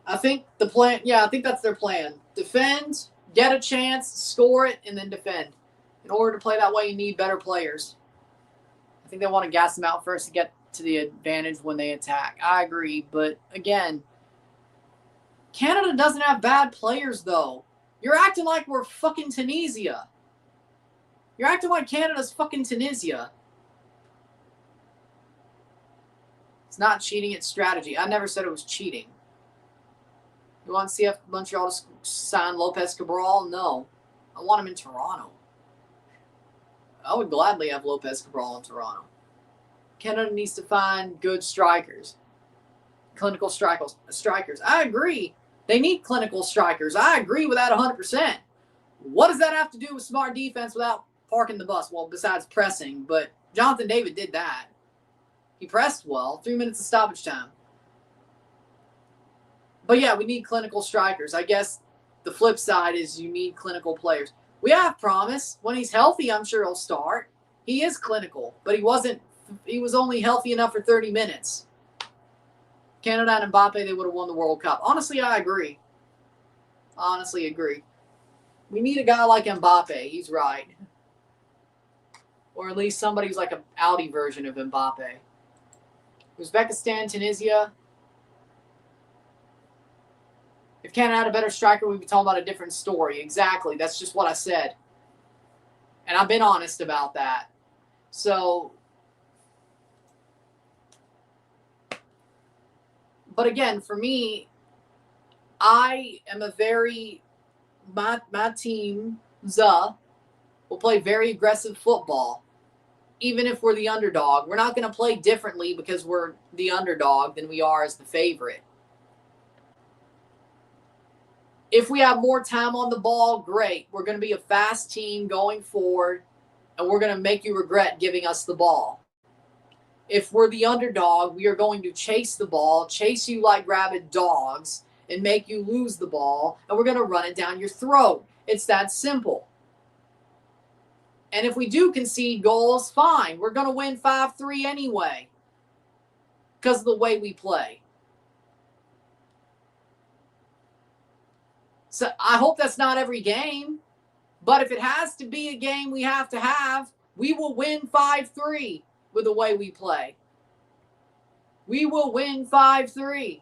I think the plan, I think that's their plan. Defend, get a chance, score it, and then defend. In order to play that way, you need better players. I think they want to gas them out first to get to the advantage when they attack. I agree, but again, Canada doesn't have bad players, though. You're acting like we're fucking Tunisia. You're acting like Canada's fucking Tunisia. It's not cheating, it's strategy. I never said it was cheating. You want CF Montreal to sign Lopez Cabral? No. I want him in Toronto. I would gladly have Lopez Cabral in Toronto. Canada needs to find good strikers. Clinical strikers. I agree. They need clinical strikers. I agree with that 100%. What does that have to do with smart defense without parking the bus? Well, besides pressing, but Jonathan David did that. He pressed well. 3 minutes of stoppage time. But yeah, we need clinical strikers. I guess the flip side is you need clinical players. We have Promise. When he's healthy, I'm sure he'll start. He is clinical, but he was only healthy enough for 30 minutes. Canada and Mbappe, they would have won the World Cup. Honestly, I agree. Honestly, agree. We need a guy like Mbappe. He's right. Or at least somebody who's like an Audi version of Mbappe. Uzbekistan, Tunisia. If Canada had a better striker, we'd be talking about a different story. Exactly. That's just what I said. And I've been honest about that. So, but again, for me, I am a very, my team, We'll play very aggressive football, even if we're the underdog. We're not going to play differently because we're the underdog than we are as the favorite. If we have more time on the ball, great. We're going to be a fast team going forward, and we're going to make you regret giving us the ball. If we're the underdog, we are going to chase the ball, chase you like rabid dogs, and make you lose the ball, and we're going to run it down your throat. It's that simple. And if we do concede goals, fine. We're going to win 5-3 anyway because of the way we play. So I hope that's not every game. But if it has to be a game we have to have, we will win 5-3 with the way we play. We will win 5-3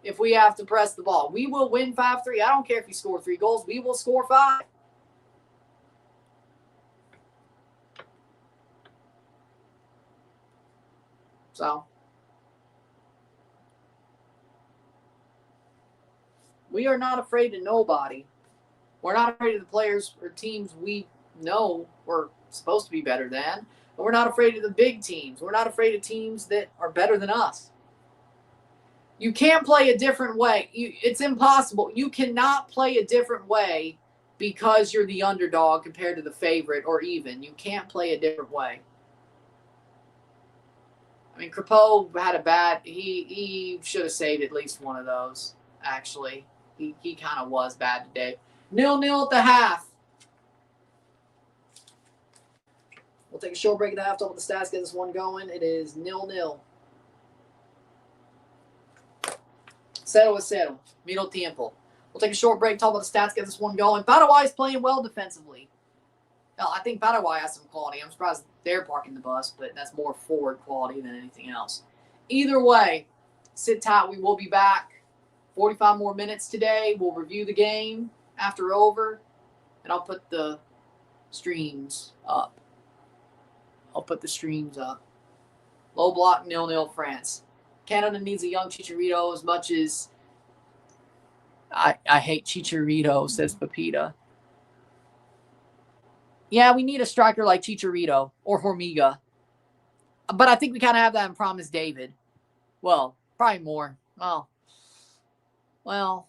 if we have to press the ball. We will win 5-3. I don't care if you score 3 goals. We will score 5. So we are not afraid of nobody. We're not afraid of the players or teams we know we're supposed to be better than. But we're not afraid of the big teams. We're not afraid of teams that are better than us. You can't play a different way. It's impossible. You cannot play a different way because you're the underdog compared to the favorite or even. You can't play a different way. I mean, Crepeau had a bad – he should have saved at least one of those, actually. He kind of was bad today. 0-0 at the half. We'll take a short break at the half, talk about the stats, get this one going. It is 0-0. 0-0. Middle tiempo. We'll take a short break, talk about the stats, get this one going. Paraguay is playing well defensively. Hell, I think Paraguay has some quality. I'm surprised they're parking the bus, but that's more forward quality than anything else. Either way, sit tight. We will be back. 45 more minutes today. We'll review the game after over, and I'll put the streams up. Low block, 0-0 France. Canada needs a young Chicharito as much as I hate Chicharito, says Pepita. Yeah, we need a striker like Chicharito or Hormiga. But I think we kind of have that in Promise David. Well, probably more. Well,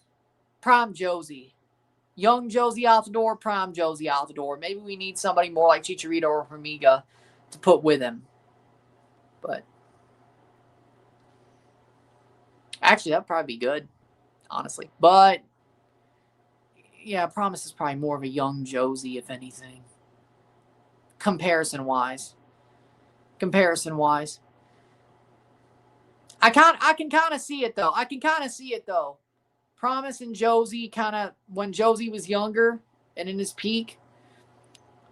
prime Josie. Young Josie out the door, prime Josie out the door. Maybe we need somebody more like Chicharito or Hormiga to put with him. But actually, that'd probably be good, honestly. But yeah, Promise is probably more of a young Josie, if anything. Comparison-wise. I can kind of see it, though. Promise and Josie kind of, when Josie was younger and in his peak,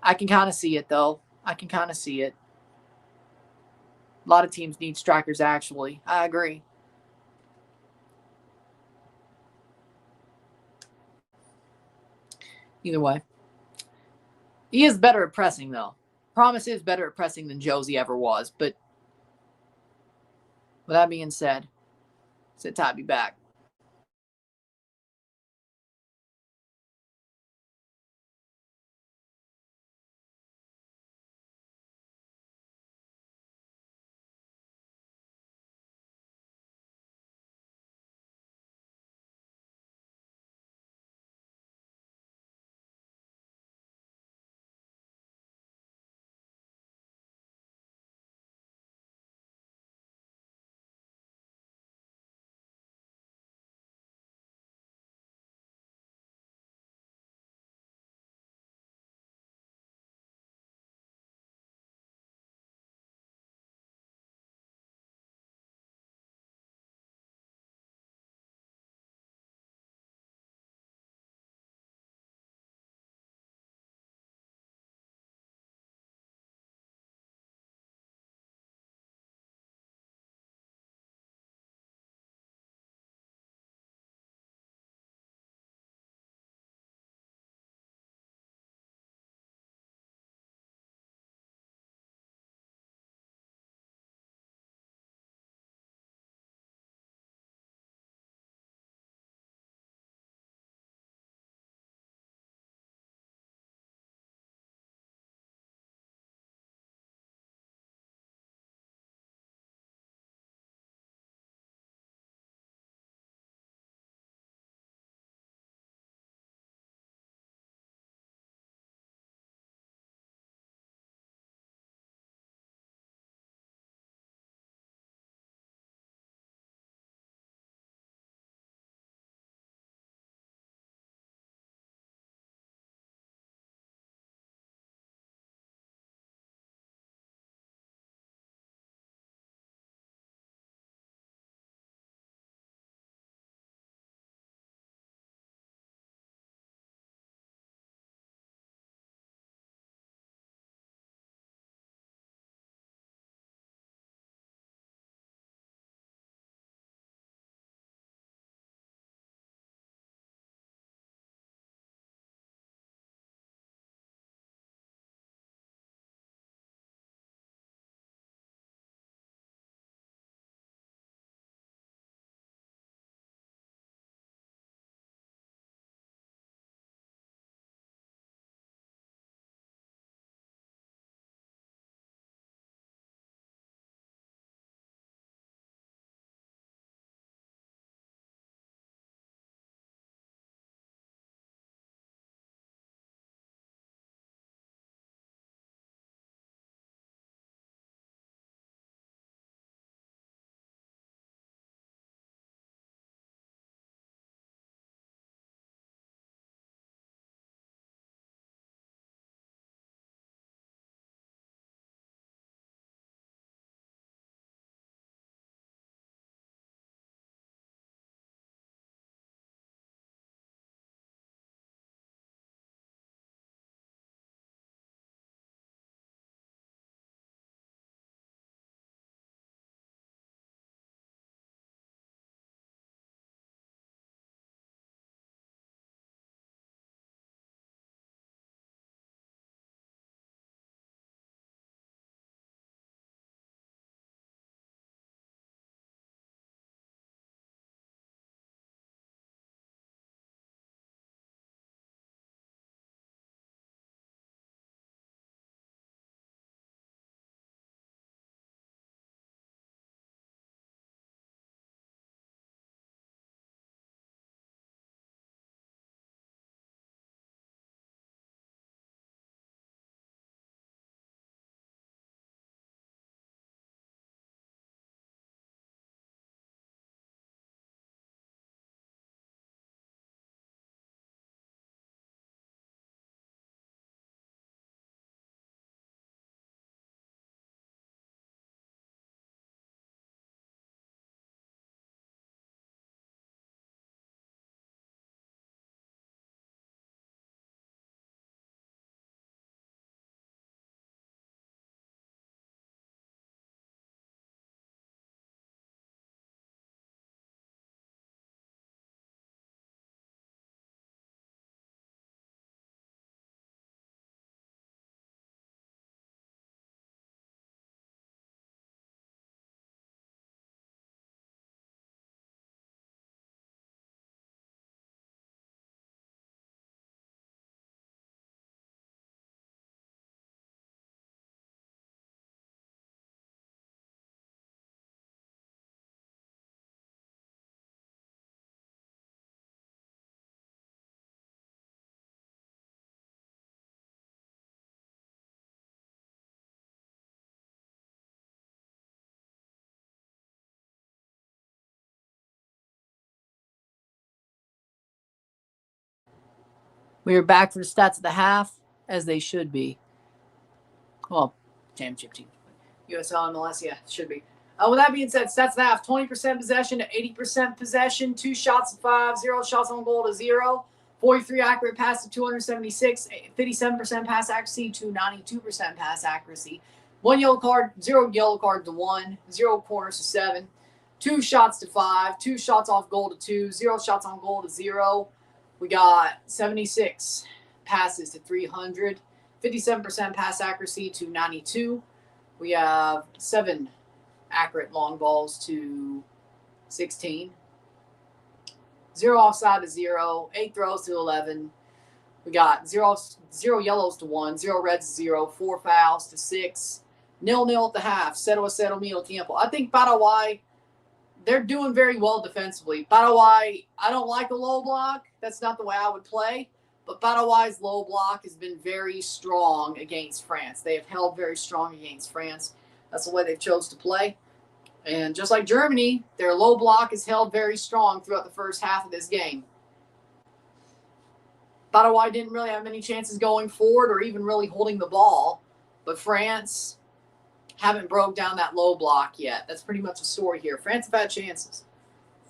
I can kind of see it, though. A lot of teams need strikers, actually. I agree. Either way. He is better at pressing, though. Promise is better at pressing than Josie ever was. But with that being said, sit tight, be back. We are back for the stats of the half, as they should be. Well, championship team. USL MLS, yeah, should be. With that being said, stats of the half, 20% possession to 80% possession, 2 shots to 5, 0 shots on goal to 0, 43 accurate pass to 276, 57% pass accuracy to 92% pass accuracy, 1 yellow card, 0 yellow card to 1, 0 corners to 7, 2 shots to 5, 2 shots off goal to 2, 0 shots on goal to 0. We got 76 passes to 300, 57% pass accuracy to 92. We have 7 accurate long balls to 16. 0 offside to 0. 8 throws to 11. We got 0 yellows to 1. 0 reds to 0. 4 fouls to 6. 0-0 at the half. 0-0 medio tiempo. I think Paraguay, they're doing very well defensively. Paraguay, I don't like a low block. That's not the way I would play. But Paraguay's low block has been very strong against France. They have held very strong against France. That's the way they've chose to play. And just like Germany, their low block is held very strong throughout the first half of this game. Paraguay didn't really have many chances going forward or even really holding the ball. But France haven't broke down that low block yet. That's pretty much the story here. France have had chances.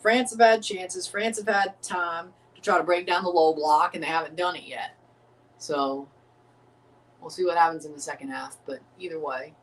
France have had chances. France have had time to try to break down the low block, and they haven't done it yet. So we'll see what happens in the second half. But either way,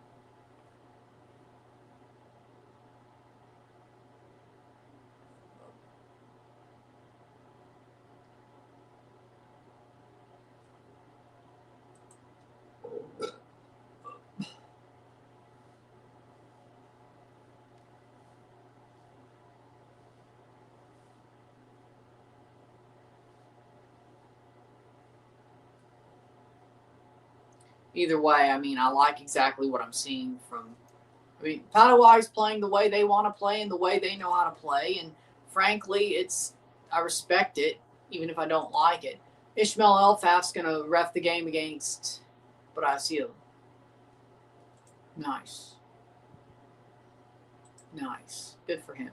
I mean, I like exactly what I'm seeing from. I mean, Paraguay's playing the way they want to play and the way they know how to play, and frankly, I respect it, even if I don't like it. Ishmael Elfaf's gonna ref the game against Brazil. Nice, good for him.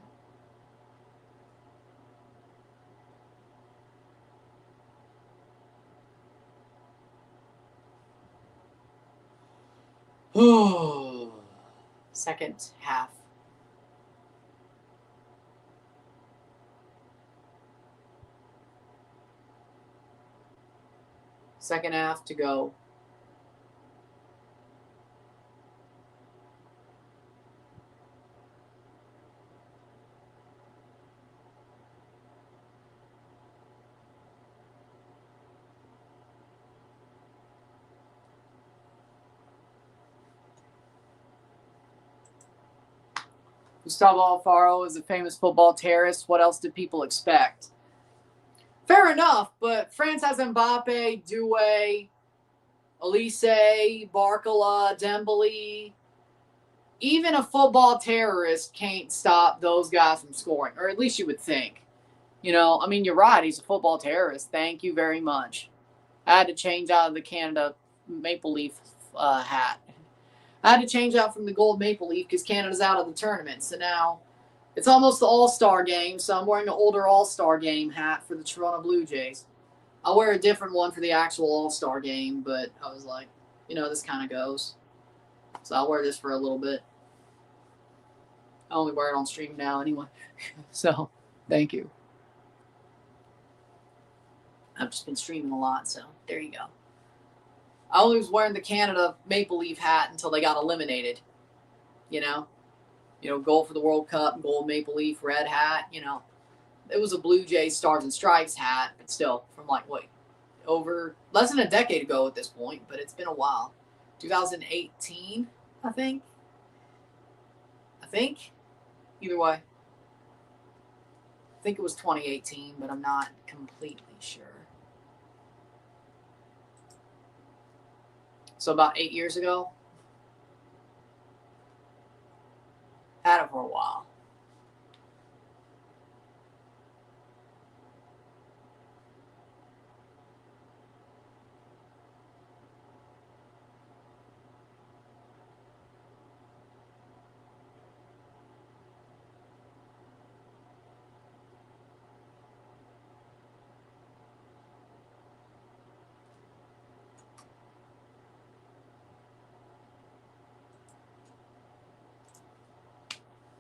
Second half. Second half to go. Gustavo Alfaro is a famous football terrorist. What else did people expect? Fair enough, but France has Mbappe, Doué, Elise, Barcola, Dembele. Even a football terrorist can't stop those guys from scoring, or at least you would think. I mean, you're right. He's a football terrorist. Thank you very much. I had to change out of the Canada Maple Leaf hat. I had to change out from the gold Maple Leaf because Canada's out of the tournament. So now it's almost the All-Star game, so I'm wearing an older All-Star game hat for the Toronto Blue Jays. I'll wear a different one for the actual All-Star game, but I was like, this kind of goes. So I'll wear this for a little bit. I only wear it on stream now anyway. So, thank you. I've just been streaming a lot, so there you go. I only was wearing the Canada Maple Leaf hat until they got eliminated. Gold for the World Cup, gold Maple Leaf, red hat. It was a Blue Jays Stars and Stripes hat, but still, from over less than a decade ago at this point, but it's been a while. 2018, I think. Either way. I think it was 2018, but I'm not completely sure. So about 8 years ago. Had it for a while.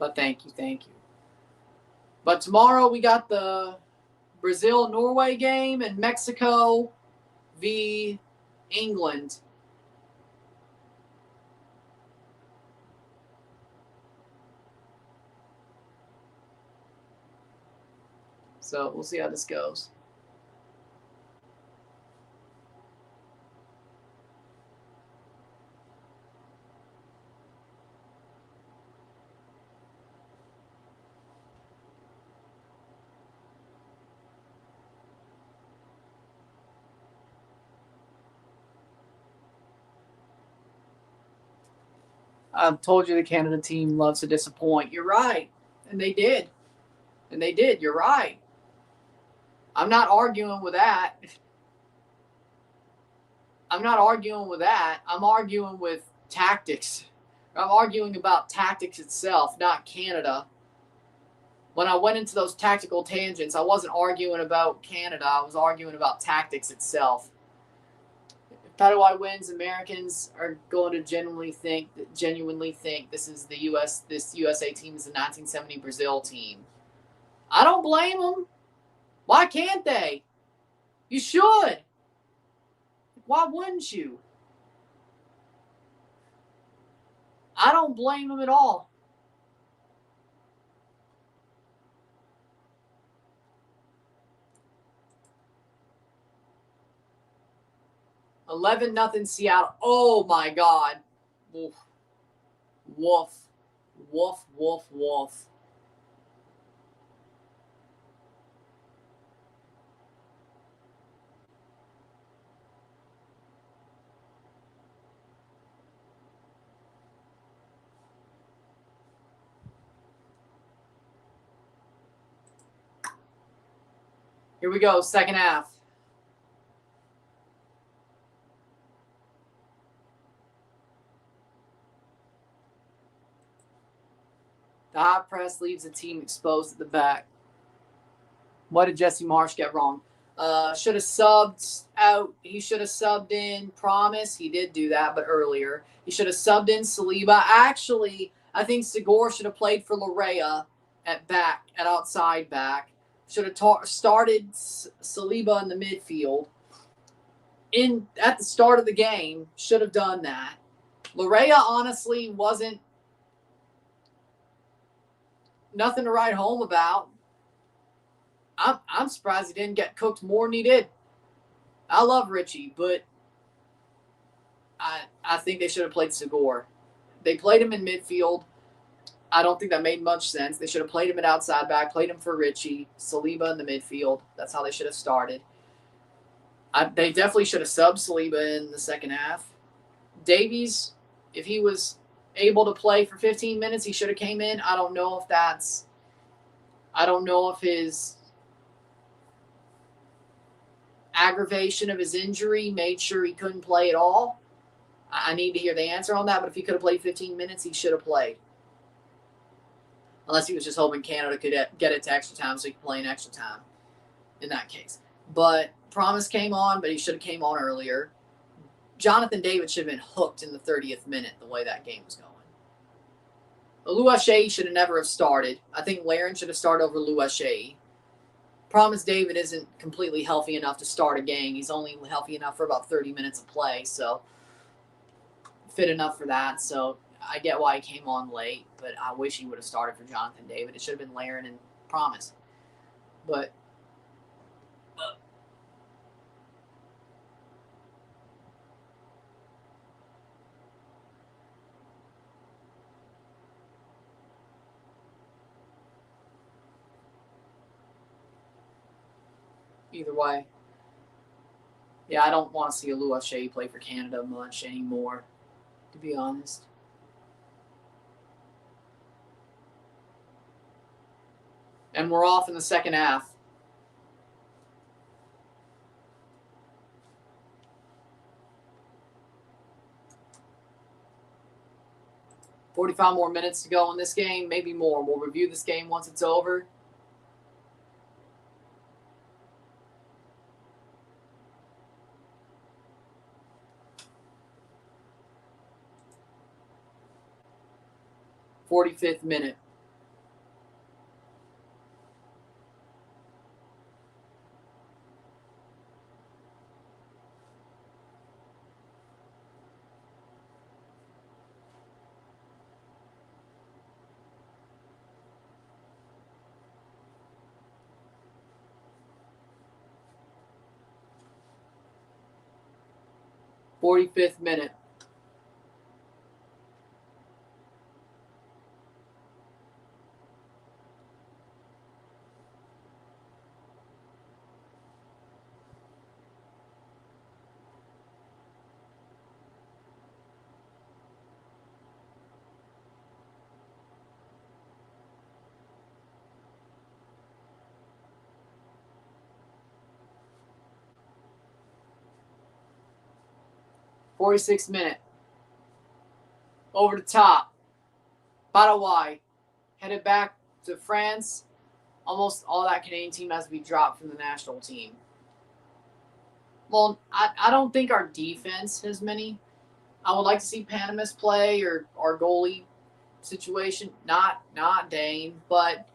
But thank you, thank you. But tomorrow we got the Brazil-Norway game and Mexico v. England. So we'll see how this goes. I've told you the Canada team loves to disappoint. You're right. And they did. And they did. You're right. I'm not arguing with that. I'm arguing with tactics. I'm arguing about tactics itself, not Canada. When I went into those tactical tangents, I wasn't arguing about Canada. I was arguing about tactics itself. If Paraguay wins, Americans are going to genuinely think this is the this USA team is the 1970 Brazil team. I don't blame them. Why can't they? You should. Why wouldn't you? I don't blame them at all. $11-0 Seattle. Oh my God. Oof. Wolff. Wolff, Wolff, Wolff. Here we go, second half. The hot press leaves the team exposed at the back. What did Jesse Marsh get wrong? Should have subbed out. He should have subbed in Promise. He did do that, but earlier. He should have subbed in Saliba. Actually, I think Segura should have played for Larea at outside back. Should have started Saliba in the midfield. At the start of the game, should have done that. Larea honestly wasn't nothing to write home about. I'm surprised he didn't get cooked more than he did. I love Richie, but I think they should have played Segura. They played him in midfield. I don't think that made much sense. They should have played him at outside back, played him for Richie, Saliba in the midfield. That's how they should have started. They definitely should have subbed Saliba in the second half. Davies, if he was able to play for 15 minutes, he should have came in. I don't know if his aggravation of his injury made sure he couldn't play at all. I need to hear the answer on that, but if he could have played 15 minutes, he should have played. Unless he was just hoping Canada could get it to extra time so he could play in extra time in that case. But Promise came on, but he should have came on earlier. Jonathan David should have been hooked in the 30th minute the way that game was going. Oluwaseyi should have never have started. I think Laren should have started over Oluwaseyi. Promise David isn't completely healthy enough to start a game. He's only healthy enough for about 30 minutes of play, so fit enough for that. So I get why he came on late, but I wish he would have started for Jonathan David. It should have been Laren and Promise. But either way, yeah, I don't want to see Oluwaseyi play for Canada much anymore, to be honest. And we're off in the second half. $45 more minutes to go in this game, maybe more. We'll review this game once it's over. '45th minute. 45th minute. .46 over the top. Paraguay headed back to France. Almost all that Canadian team has to be dropped from the national team. Well, I don't think our defense has many. I would like to see Panama's play or our goalie situation. Not Dane, but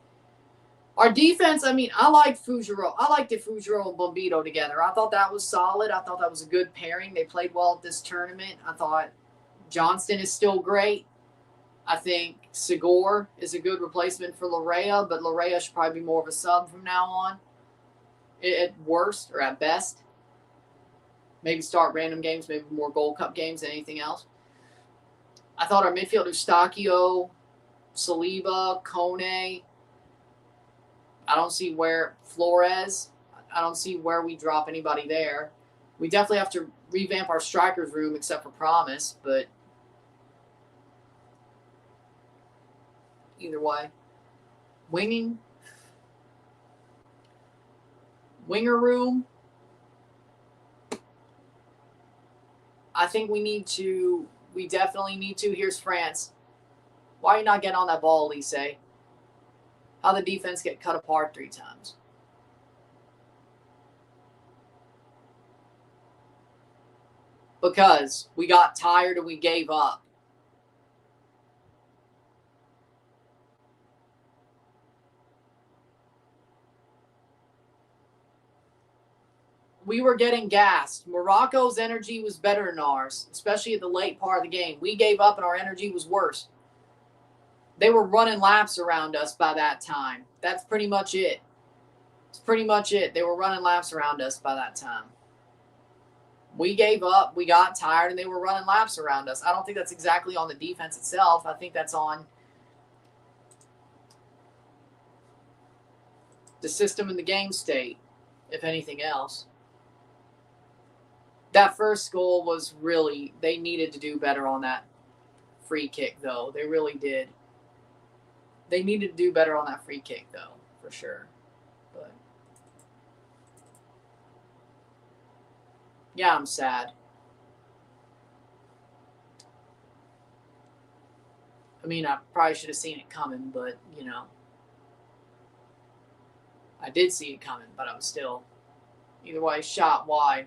our defense, I mean, I like Fugero. I liked Fugero and Bombito together. I thought that was solid. I thought that was a good pairing. They played well at this tournament. I thought Johnston is still great. I think Segor is a good replacement for Larea, but Larea should probably be more of a sub from now on. At worst, or at best. Maybe start random games, maybe more Gold Cup games than anything else. I thought our midfield, Eustachio, Saliba, Kone. I don't see where Flores. I don't see where we drop anybody there. We definitely have to revamp our strikers room except for Promise, but either way. Winger room. I think we definitely need to. Here's France. Why are you not getting on that ball, Elise? How the defense get cut apart 3 times? Because we got tired and we gave up. We were getting gassed. Morocco's energy was better than ours, especially at the late part of the game. We gave up and our energy was worse. They were running laps around us by that time. That's pretty much it. It's pretty much it. They were running laps around us by that time. We gave up. We got tired, and they were running laps around us. I don't think that's exactly on the defense itself. I think that's on the system and the game state, if anything else. That first goal was really, they needed to do better on that free kick, though. They really did. They needed to do better on that free kick, though, for sure. But yeah, I'm sad. I mean, I probably should have seen it coming, but, you know. I did see it coming, but I was still, either way, shot wide.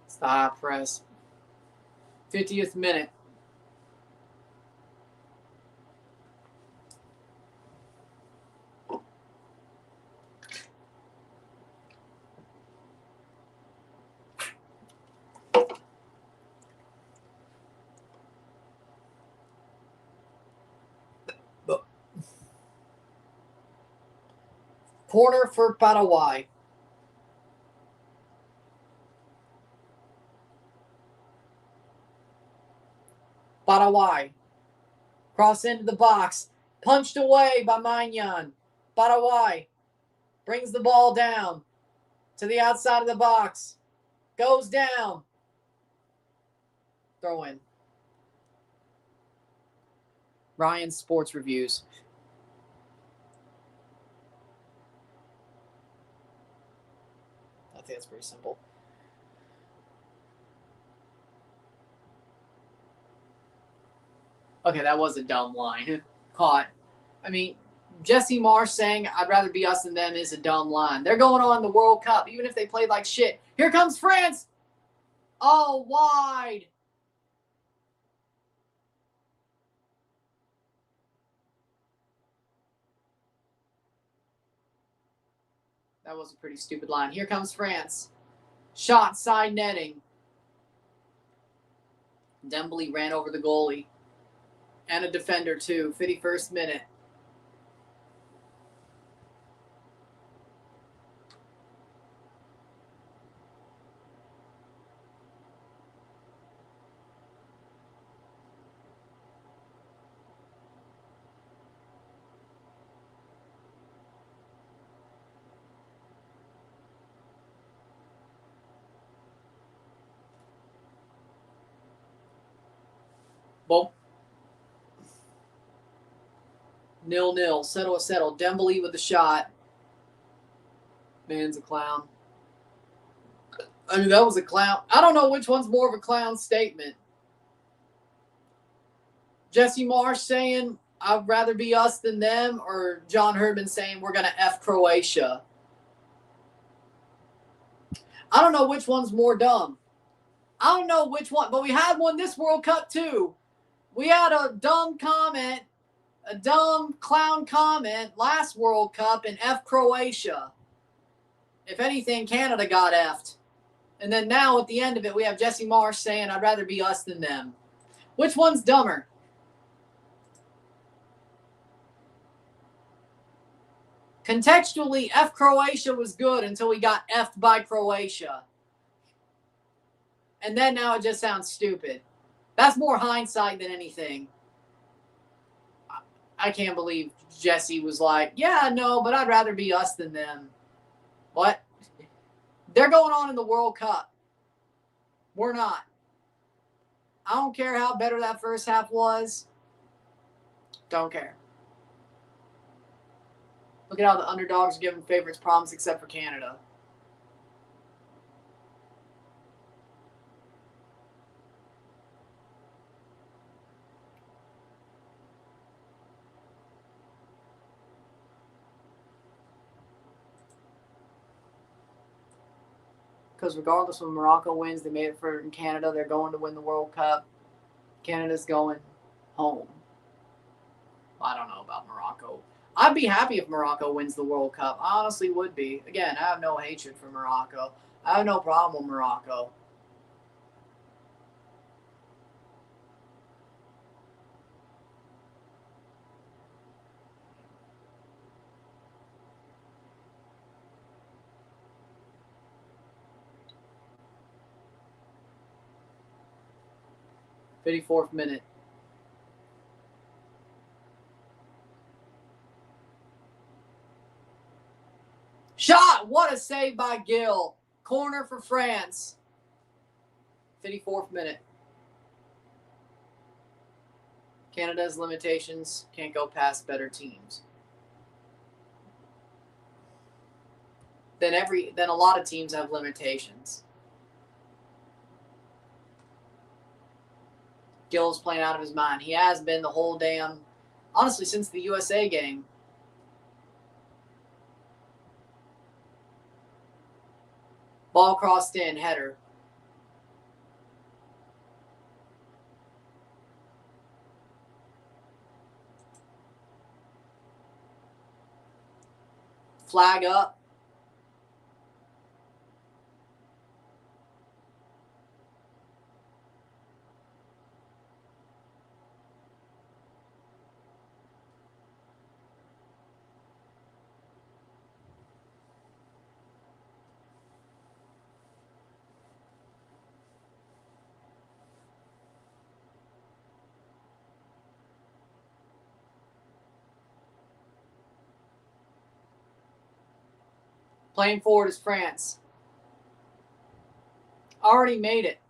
It's the high press. 50th minute. Corner for Paraguay. Paraguay. Cross into the box. Punched away by Magnan. Paraguay brings the ball down to the outside of the box. Goes down. Throw in. Ryan's Sports Reviews. I think that's pretty simple. Okay, that was a dumb line. Caught. I mean, Jesse Marsh saying, I'd rather be us than them is a dumb line. They're going on the World Cup, even if they played like shit. Here comes France. Oh, wide. That was a pretty stupid line. Here comes France. Shot, side netting. Dembele ran over the goalie. And a defender, too. 51st minute. Boom. 0-0. Settle. Dembele with the shot. Man's a clown. I mean, that was a clown. I don't know which one's more of a clown statement. Jesse Marsh saying, I'd rather be us than them, or John Herdman saying, we're going to F Croatia. I don't know which one's more dumb. I don't know which one, but we had one this World Cup too. We had a dumb comment, a dumb clown comment last World Cup in F Croatia. If anything, Canada got F'd. And then now at the end of it, we have Jesse Marsh saying, I'd rather be us than them. Which one's dumber? Contextually, F Croatia was good until we got F'd by Croatia. And then now it just sounds stupid. That's more hindsight than anything. I can't believe Jesse was like, yeah, no, but I'd rather be us than them. What? They're going on in the World Cup. We're not. I don't care how better that first half was. Don't care. Look at how the underdogs are giving favorites problems except for Canada. Because regardless of Morocco wins, they made it for in Canada. They're going to win the World Cup. Canada's going home. I don't know about Morocco. I'd be happy if Morocco wins the World Cup. I honestly would be. Again, I have no hatred for Morocco. I have no problem with Morocco. '54th minute. Shot! What a save by Gill. Corner for France. 54th minute. Canada's limitations can't go past better teams. Then a lot of teams have limitations. Gill's playing out of his mind. He has been the whole damn, honestly, since the USA game. Ball crossed in, header. Flag up. Playing forward is France. Already made it.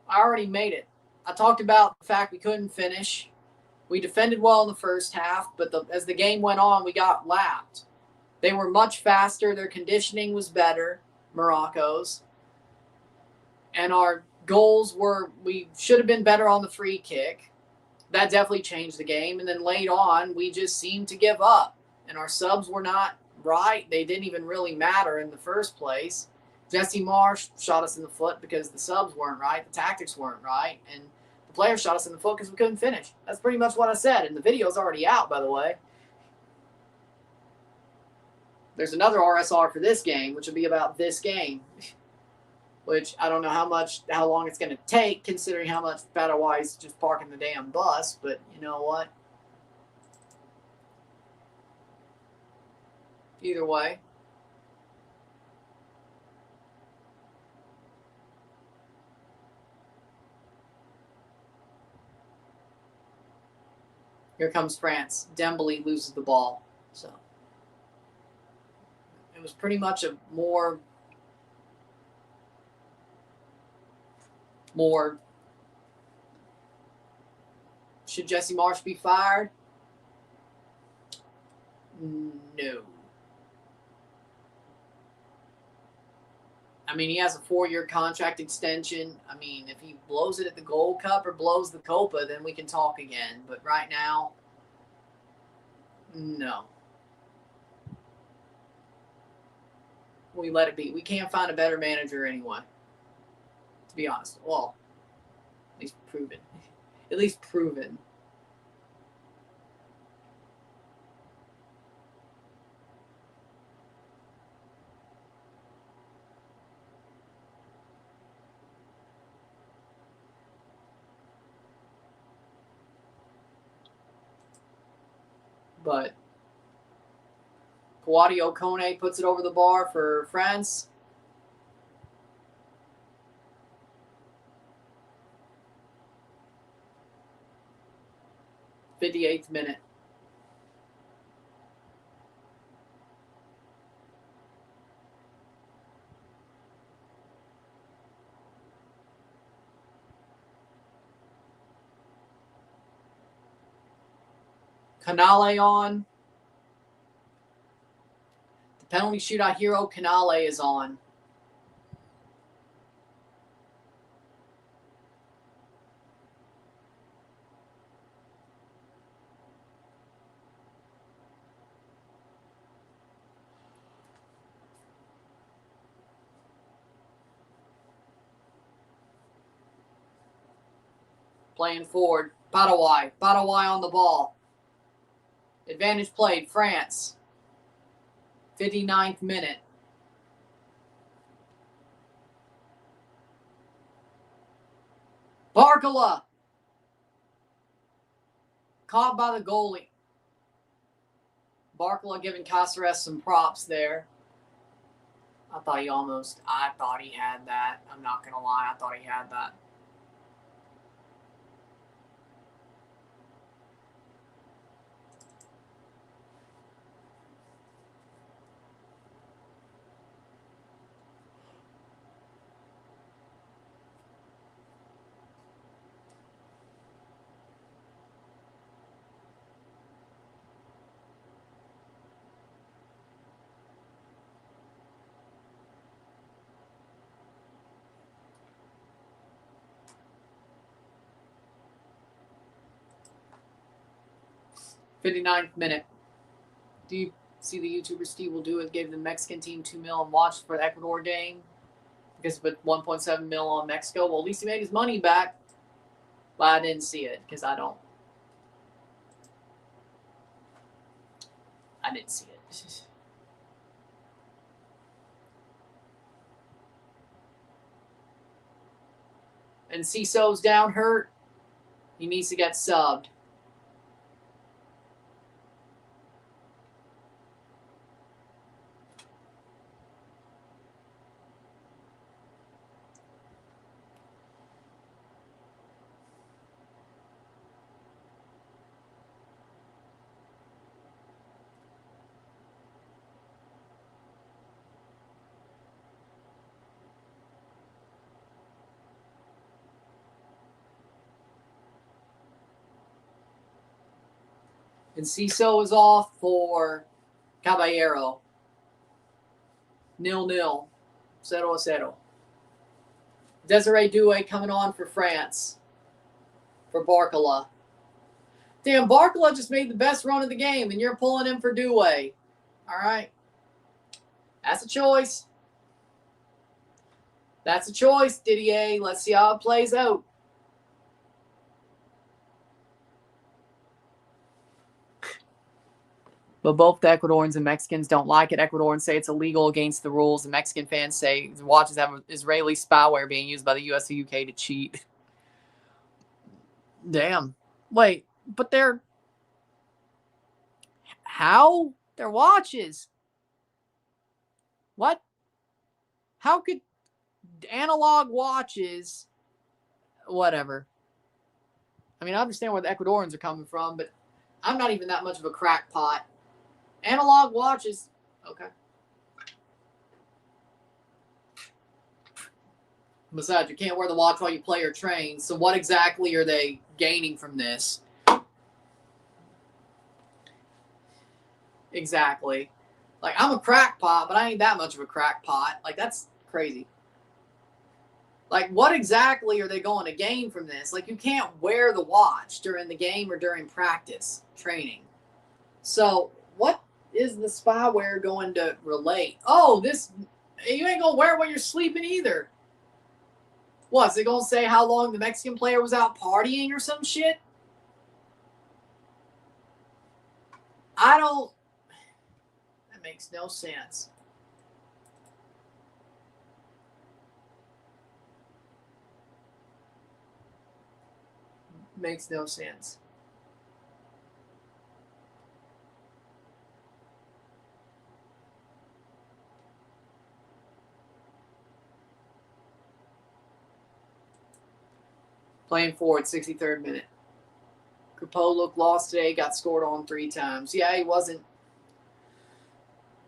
I talked about the fact we couldn't finish. We defended well in the first half, but as the game went on, we got lapped. They were much faster. Their conditioning was better, Morocco's. And our goals we should have been better on the free kick. That definitely changed the game. And then late on, we just seemed to give up. And our subs were not right. They didn't even really matter in the first place. Jesse Marsh shot us in the foot because the subs weren't right. The tactics weren't right. And the players shot us in the foot because we couldn't finish. That's pretty much what I said. And the video's already out, by the way. There's another RSR for this game, which will be about this game, which I don't know how long it's going to take, considering how much Paraguay is just parking the damn bus. But you know what? Either way. Here comes France. Dembele loses the ball. So it was pretty much a more should Jesse Marsch be fired? No. I mean, he has a 4-year contract extension. I mean, if he blows it at the Gold Cup or blows the Copa, then we can talk again. But right now, no. We let it be. We can't find a better manager anyway, to be honest. Well, at least proven. At least proven. But Kawadi Okone puts it over the bar for France. '58th minute. Canale on. The penalty shootout hero, Canale, is on. Playing forward. Paraguay. Paraguay on the ball. Advantage played. France. 59th minute. Barcola. Caught by the goalie. Barcola giving Contreras some props there. I thought he had that. I'm not going to lie. I thought he had that. '59th minute. Do you see the YouTuber Steve will do it? Gave the Mexican team $2 million and watched for the Ecuador game because put $1.7 million on Mexico. Well, at least he made his money back. But I didn't see it because I didn't see it. And Ciso's down hurt. He needs to get subbed. And Ciso is off for Caballero. 0-0. 0-0. Desiree Doué coming on for France. For Barcola. Damn, Barcola just made the best run of the game, and you're pulling him for Doué. All right. That's a choice. That's a choice, Didier. Let's see how it plays out. But both the Ecuadorians and Mexicans don't like it. Ecuadorians say it's illegal against the rules. The Mexican fans say watches have Israeli spyware being used by the US and UK to cheat. Damn. Wait, but they're... How? They're watches. What? How could analog watches... Whatever. I mean, I understand where the Ecuadorians are coming from, but I'm not even that much of a crackpot. Analog watches... Okay. Besides, you can't wear the watch while you play or train, so what exactly are they gaining from this? Exactly. Like, I'm a crackpot, but I ain't that much of a crackpot. Like, that's crazy. Like, what exactly are they going to gain from this? Like, you can't wear the watch during the game or during practice, training. So, what is the spyware going to relate? Oh, this... You ain't going to wear it when you're sleeping either. What, is it going to say how long the Mexican player was out partying or some shit? I don't... That makes no sense. Makes no sense. Playing forward, 63rd minute. Crepeau looked lost today, got scored on 3 times. Yeah, he wasn't.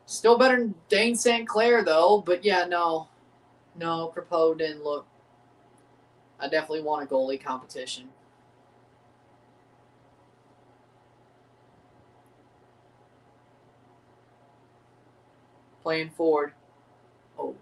Still better than Dane St. Clair, though. But yeah, no. No, Crepeau didn't look. I definitely want a goalie competition. Playing forward. Oh.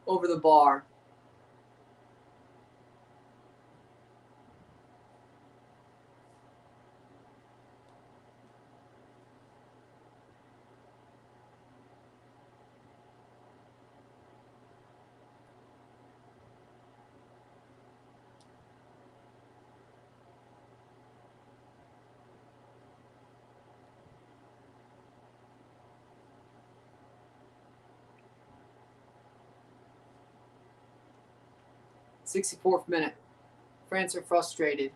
Over the bar. '64th minute. France are frustrated.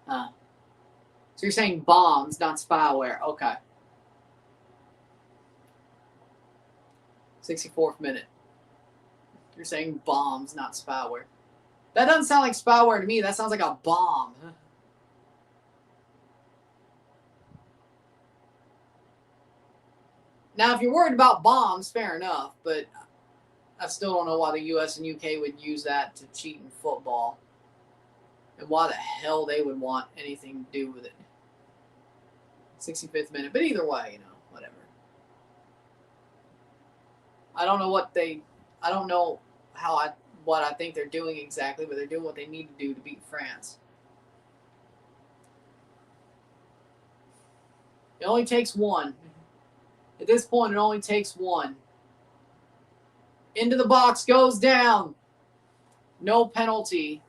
So you're saying bombs, not spyware. Okay. 64th minute. You're saying bombs, not spyware. That doesn't sound like spyware to me. That sounds like a bomb. Now, if you're worried about bombs, fair enough, but I still don't know why the US and UK would use that to cheat in football. And why the hell they would want anything to do with it. 65th minute. But either way, whatever. I don't know what I think they're doing exactly, but they're doing what they need to do to beat France. It only takes one. At this point, it only takes one. Into the box, goes down. No penalty.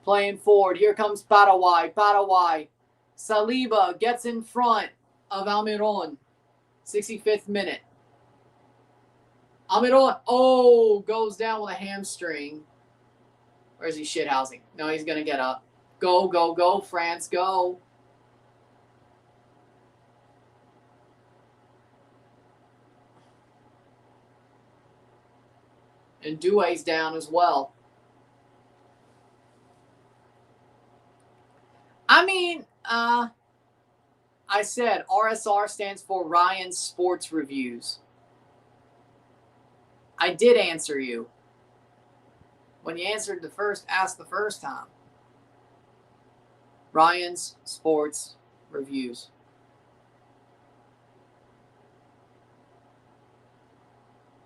Playing forward. Here comes Paraguay. Paraguay. Saliba gets in front of Almiron. 65th minute. Almiron, goes down with a hamstring. Or is he shithousing? No, he's going to get up. Go, go, go, France, go. And Doué's down as well. I mean, I said RSR stands for Ryan's Sports Reviews. I did answer you. When you asked the first time. Ryan's Sports Reviews.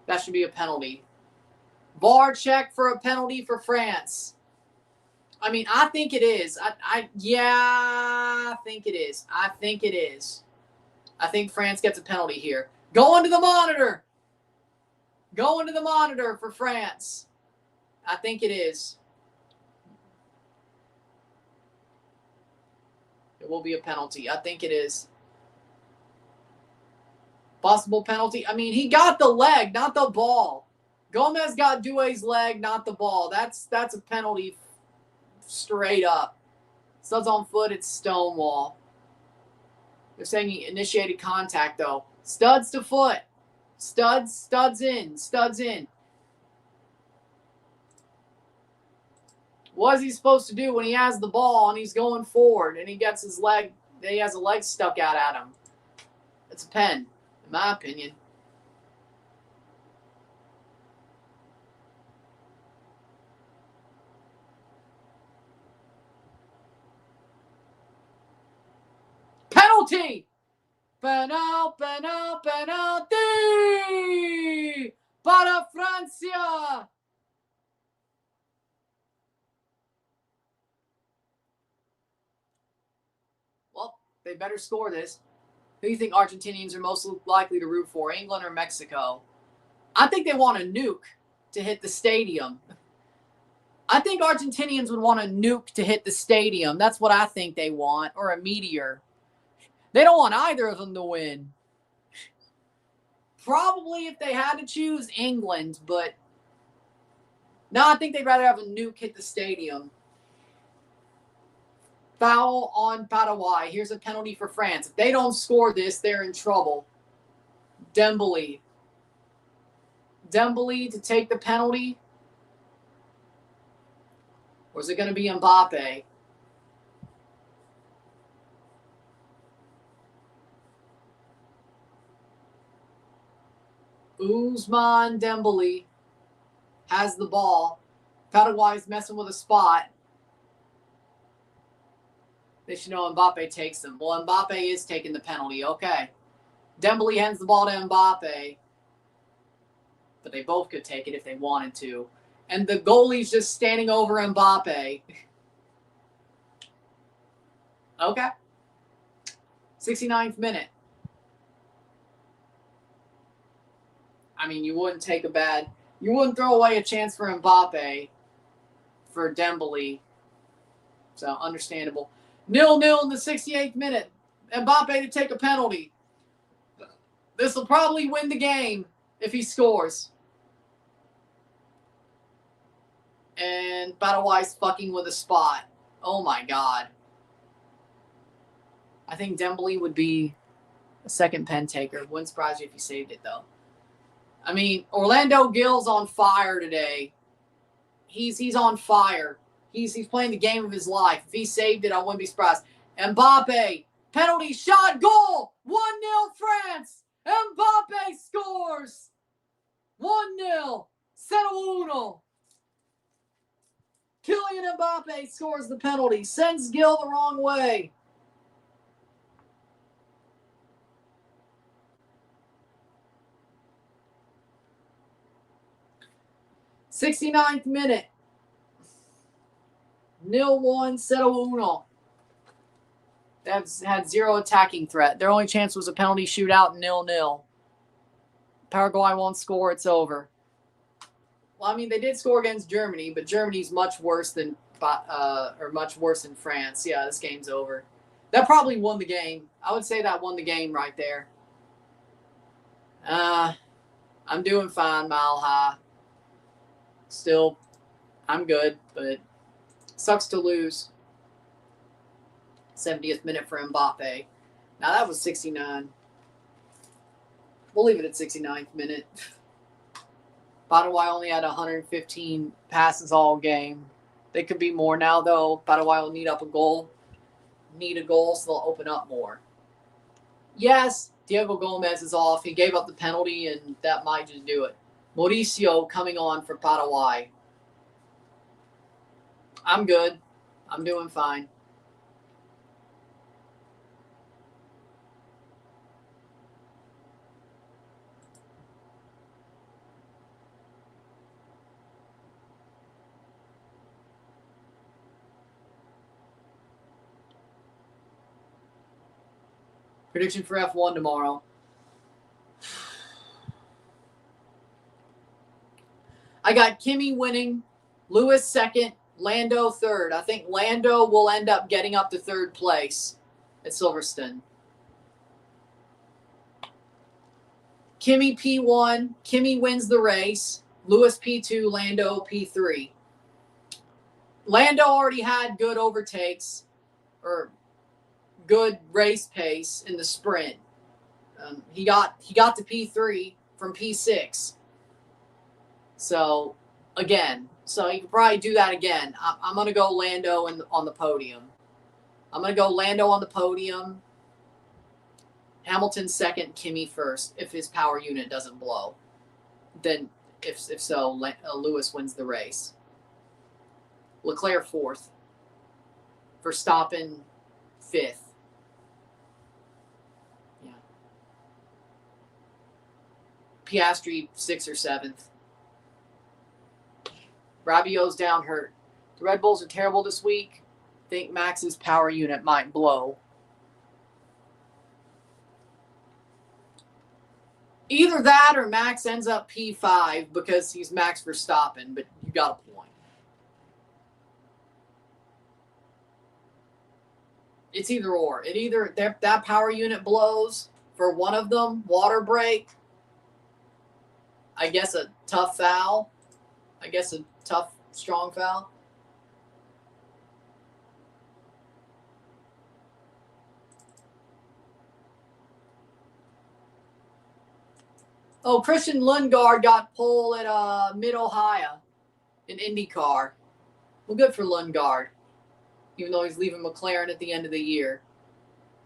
That should be a penalty. VAR check for a penalty for France. I mean, I think it is. I think it is. I think it is. I think France gets a penalty here. Go into the monitor. Go into the monitor for France. I think it is. It will be a penalty. I think it is. Possible penalty. I mean, he got the leg, not the ball. Gomez got Doué's leg, not the ball. That's a penalty straight up. Studs on foot, it's Stonewall. They're saying he initiated contact, though. Studs to foot. Studs in. Studs in. What is he supposed to do when he has the ball and he's going forward and he gets his leg, he has a leg stuck out at him? It's a pen, in my opinion. Penalty! Penalty! Para Francia! Well, they better score this. Who do you think Argentinians are most likely to root for, England or Mexico? I think they want a nuke to hit the stadium. I think Argentinians would want a nuke to hit the stadium. That's what I think they want, or a meteor. They don't want either of them to win. Probably if they had to choose, England, but no, I think they'd rather have a nuke hit the stadium. Foul on Paraguay. Here's a penalty for France. If they don't score this, they're in trouble. Dembele. Dembele to take the penalty? Or is it going to be Mbappe? Ousmane Dembele has the ball. Paraguay's messing with a spot. They should know Mbappe takes them. Well, Mbappe is taking the penalty. Okay. Dembele hands the ball to Mbappe. But they both could take it if they wanted to. And the goalie's just standing over Mbappe. Okay. 69th minute. I mean, you wouldn't throw away a chance for Mbappe for Dembele. So, understandable. 0-0 in the 68th minute. Mbappe to take a penalty. This will probably win the game if he scores. And Paraguay's fucking with a spot. Oh my god. I think Dembele would be a second pen taker. Wouldn't surprise you if he saved it, though. I mean, Orlando Gill's on fire today. He's on fire. He's playing the game of his life. If he saved it, I wouldn't be surprised. Mbappe, penalty shot, goal! 1-0 France! Mbappe scores! 1-0. 0-1. Kylian Mbappe scores the penalty. Sends Gill the wrong way. '69th minute. 0-1, 0-1. They've had zero attacking threat. Their only chance was a penalty shootout, 0-0. Paraguay won't score, it's over. Well, I mean, they did score against Germany, but Germany's much worse than France. Yeah, this game's over. That probably won the game. I would say that won the game right there. I'm doing fine, mile high. Still, I'm good, but sucks to lose. 70th minute for Mbappe. Now that was 69. We'll leave it at 69th minute. Paraguay only had 115 passes all game. They could be more now, though. Paraguay will need a goal, so they'll open up more. Yes, Diego Gomez is off. He gave up the penalty, and that might just do it. Mauricio coming on for Paraguay. I'm good. I'm doing fine. Prediction for F1 tomorrow. I got Kimi winning, Lewis second, Lando third. I think Lando will end up getting up to third place at Silverstone. Kimi P1, Kimi wins the race, Lewis P2, Lando P3. Lando already had good overtakes or good race pace in the sprint. He got to P3 from P6. So, again, you can probably do that again. I'm going to go Lando on the podium. I'm going to go Lando on the podium. Hamilton second, Kimi first, if his power unit doesn't blow. Then, if so, Lewis wins the race. Leclerc fourth. Verstappen fifth. Yeah. Piastri sixth or seventh. Rabiot's down hurt. The Red Bulls are terrible this week. I think Max's power unit might blow. Either that or Max ends up P5 because he's Max Verstappen, but you got a point. It's either or. That power unit blows for one of them, water break. I guess a tough foul. I guess a tough, strong foul. Oh, Christian Lundgaard got pole at Mid-Ohio in IndyCar. Well, good for Lundgaard, even though he's leaving McLaren at the end of the year.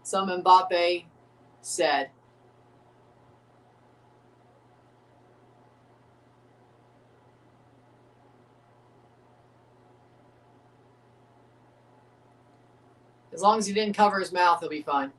Some Mbappe said. As long as he didn't cover his mouth, he'll be fine.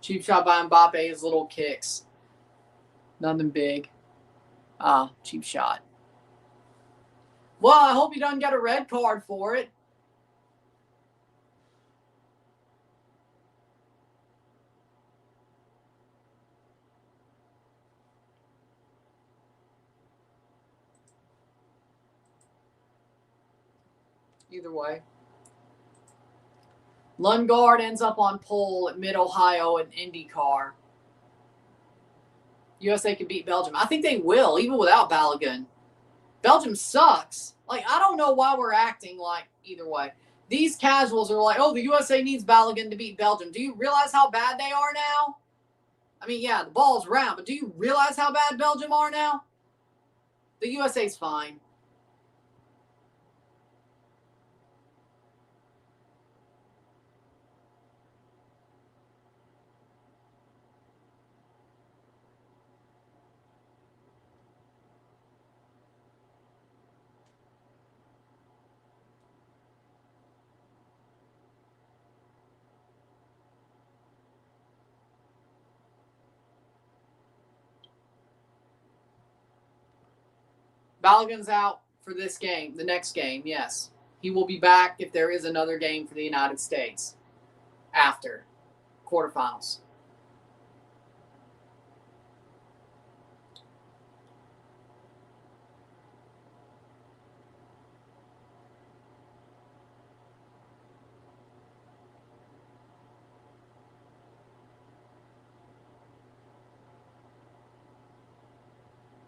Cheap shot by Mbappe, his little kicks. Nothing big. Cheap shot. Well, I hope he doesn't get a red card for it. Either way. Lundgaard ends up on pole at Mid-Ohio in IndyCar. USA can beat Belgium. I think they will, even without Balogun. Belgium sucks. Like, I don't know why we're acting like either way. These casuals are like, oh, the USA needs Balogun to beat Belgium. Do you realize how bad they are now? I mean, yeah, the ball's round, but do you realize how bad Belgium are now? The USA's fine. Balogun's out for this game, the next game, yes. He will be back if there is another game for the United States after quarterfinals.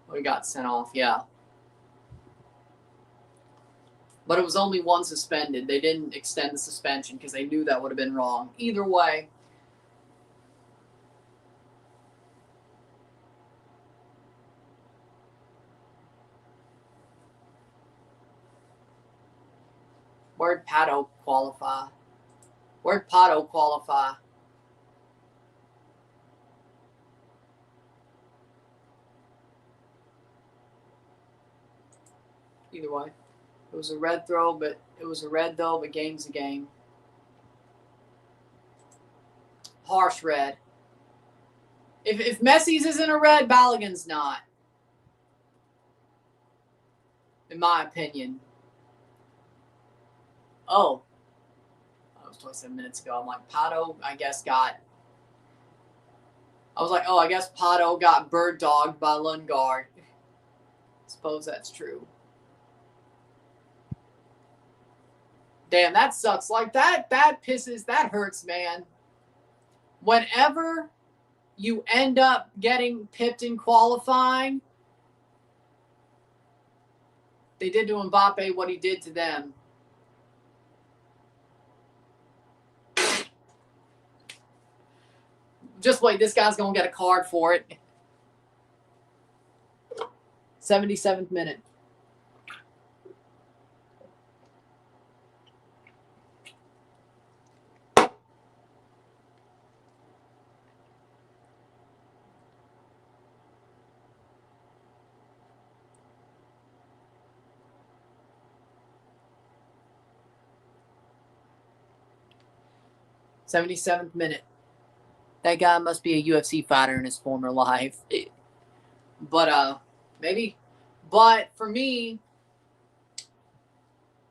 Oh, he got sent off, yeah. But it was only one suspended. They didn't extend the suspension because they knew that would have been wrong. Either way. Where'd Pato qualify? Where'd Pato qualify? Either way. It was a red throw, but It was a red, though, but game's a game. Harsh red. If Messi's isn't a red, Balogun's not. In my opinion. Oh. That was 27 minutes ago. I'm like, Pato, I guess, got... I was like, oh, I guess Pato got bird dogged by Lundgaard. Suppose that's true. Damn, that sucks. Like, that pisses, that hurts, man. Whenever you end up getting pipped in qualifying, they did to Mbappe what he did to them. Just wait, this guy's going to get a card for it. 77th minute. '77th minute. That guy must be a UFC fighter in his former life. But, maybe. But for me,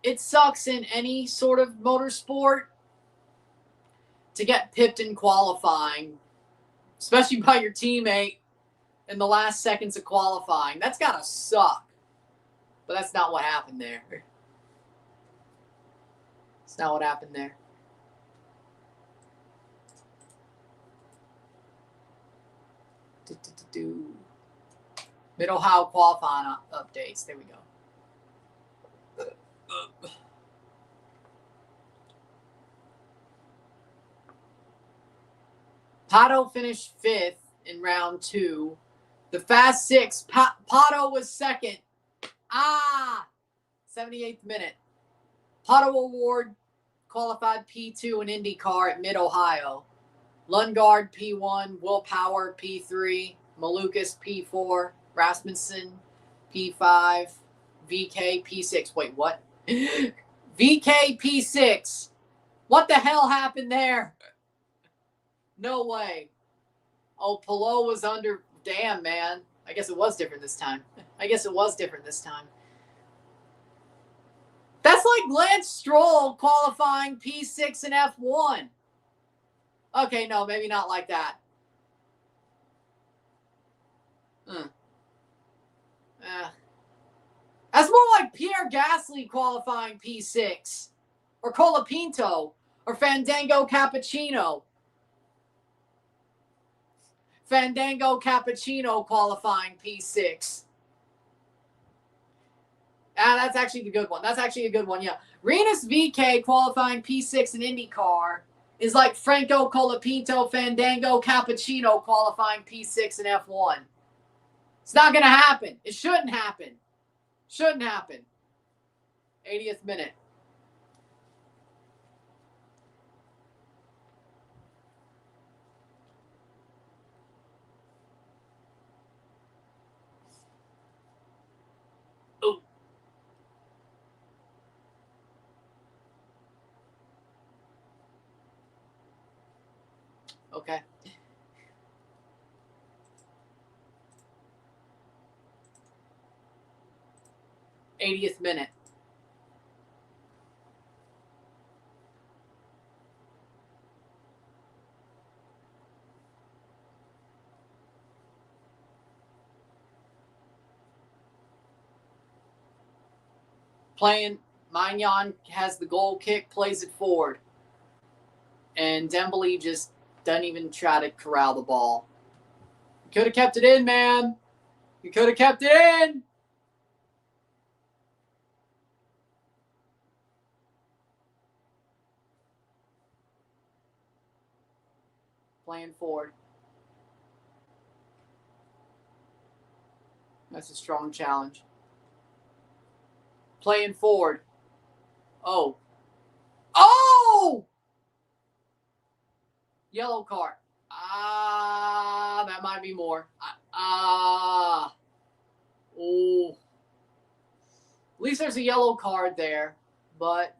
it sucks in any sort of motorsport to get pipped in qualifying, especially by your teammate in the last seconds of qualifying. That's got to suck. But that's not what happened there. It's not what happened there. Mid-Ohio qualifying updates. There we go. Pato finished 5th in round 2. The Fast 6, Pato was 2nd. 78th minute. Pato Award qualified P2 in IndyCar at Mid-Ohio. Lundgaard P1, Will Power P3, Malukas P4, Rasmussen P5, VK P6. Wait, what? VK P6. What the hell happened there? No way. Oh, Pillow was under... Damn, man. I guess it was different this time. That's like Lance Stroll qualifying P6 in F1. Okay, no, maybe not like that. That's more like Pierre Gasly qualifying P6. Or Colapinto. Or Fandango Cappuccino. Fandango Cappuccino qualifying P6. That's actually the good one. That's actually a good one, yeah. Renus VK qualifying P6 in IndyCar is like Franco Colapinto Fandango Cappuccino qualifying P6 in F1. It's not going to happen. It shouldn't happen. 80th minute. Oh. Okay. '80th minute. Playing, Magnan has the goal kick, plays it forward. And Dembele just doesn't even try to corral the ball. You could have kept it in, man. You could have kept it in. Playing forward. That's a strong challenge. Playing forward. Oh. Oh! Yellow card. That might be more. Oh. At least there's a yellow card there, but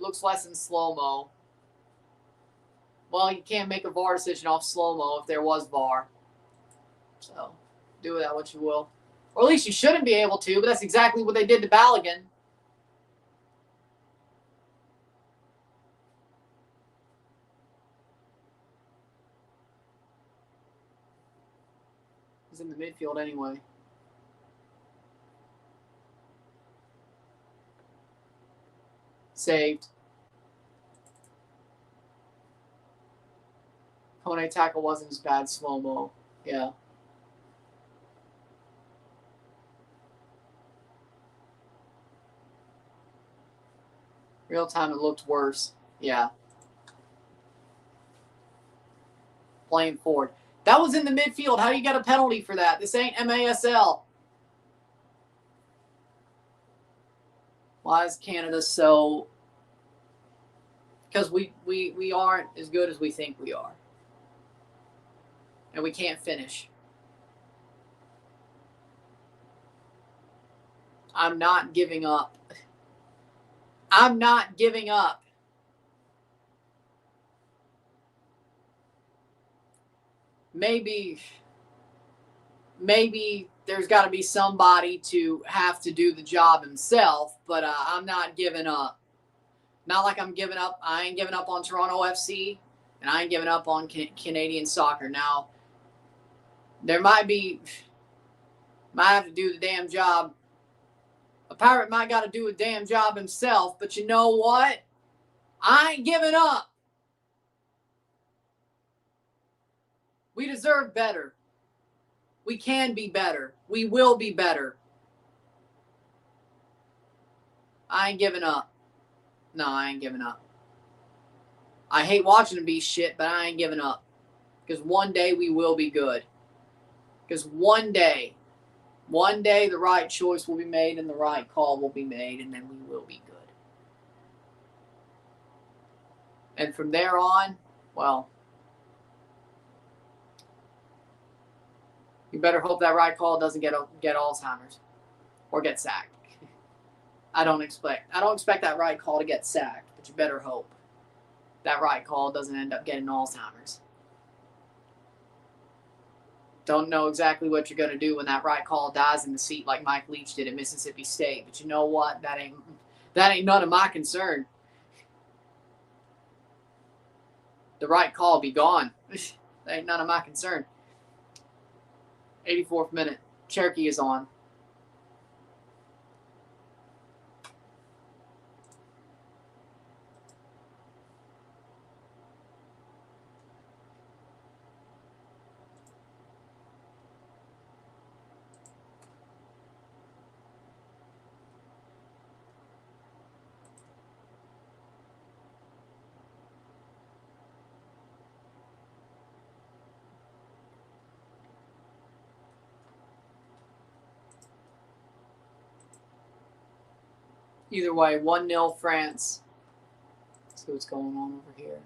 looks less in slow-mo. Well, you can't make a VAR decision off slow-mo if there was VAR. So, do with that what you will. Or at least you shouldn't be able to, but that's exactly what they did to Balogun. He's in the midfield anyway. Saved. Kone tackle wasn't as bad slow-mo. Yeah. Real time, it looked worse. Yeah. Playing forward. That was in the midfield. How do you get a penalty for that? This ain't MASL. Why is Canada so... Because we aren't as good as we think we are. And we can't finish. I'm not giving up. I'm not giving up. Maybe there's got to be somebody to have to do the job himself, but I'm not giving up. Not like I'm giving up. I ain't giving up on Toronto FC, and I ain't giving up on Canadian soccer. Now, there might have to do the damn job. A Pirate might got to do a damn job himself, but you know what? I ain't giving up. We deserve better. We can be better. We will be better. I ain't giving up. No, I ain't giving up. I hate watching them be shit, but I ain't giving up. Because one day we will be good. Because one day the right choice will be made and the right call will be made, and then we will be good. And from there on, well, you better hope that right call doesn't get Alzheimer's or get sacked. I don't expect that right call to get sacked, but you better hope that right call doesn't end up getting Alzheimer's. Don't know exactly what you're going to do when that right call dies in the seat like Mike Leach did at Mississippi State, but you know what? That ain't none of my concern. The right call be gone. That ain't none of my concern. 84th minute. Cherokee is on. Either way, 1-0 France. Let's see what's going on over here.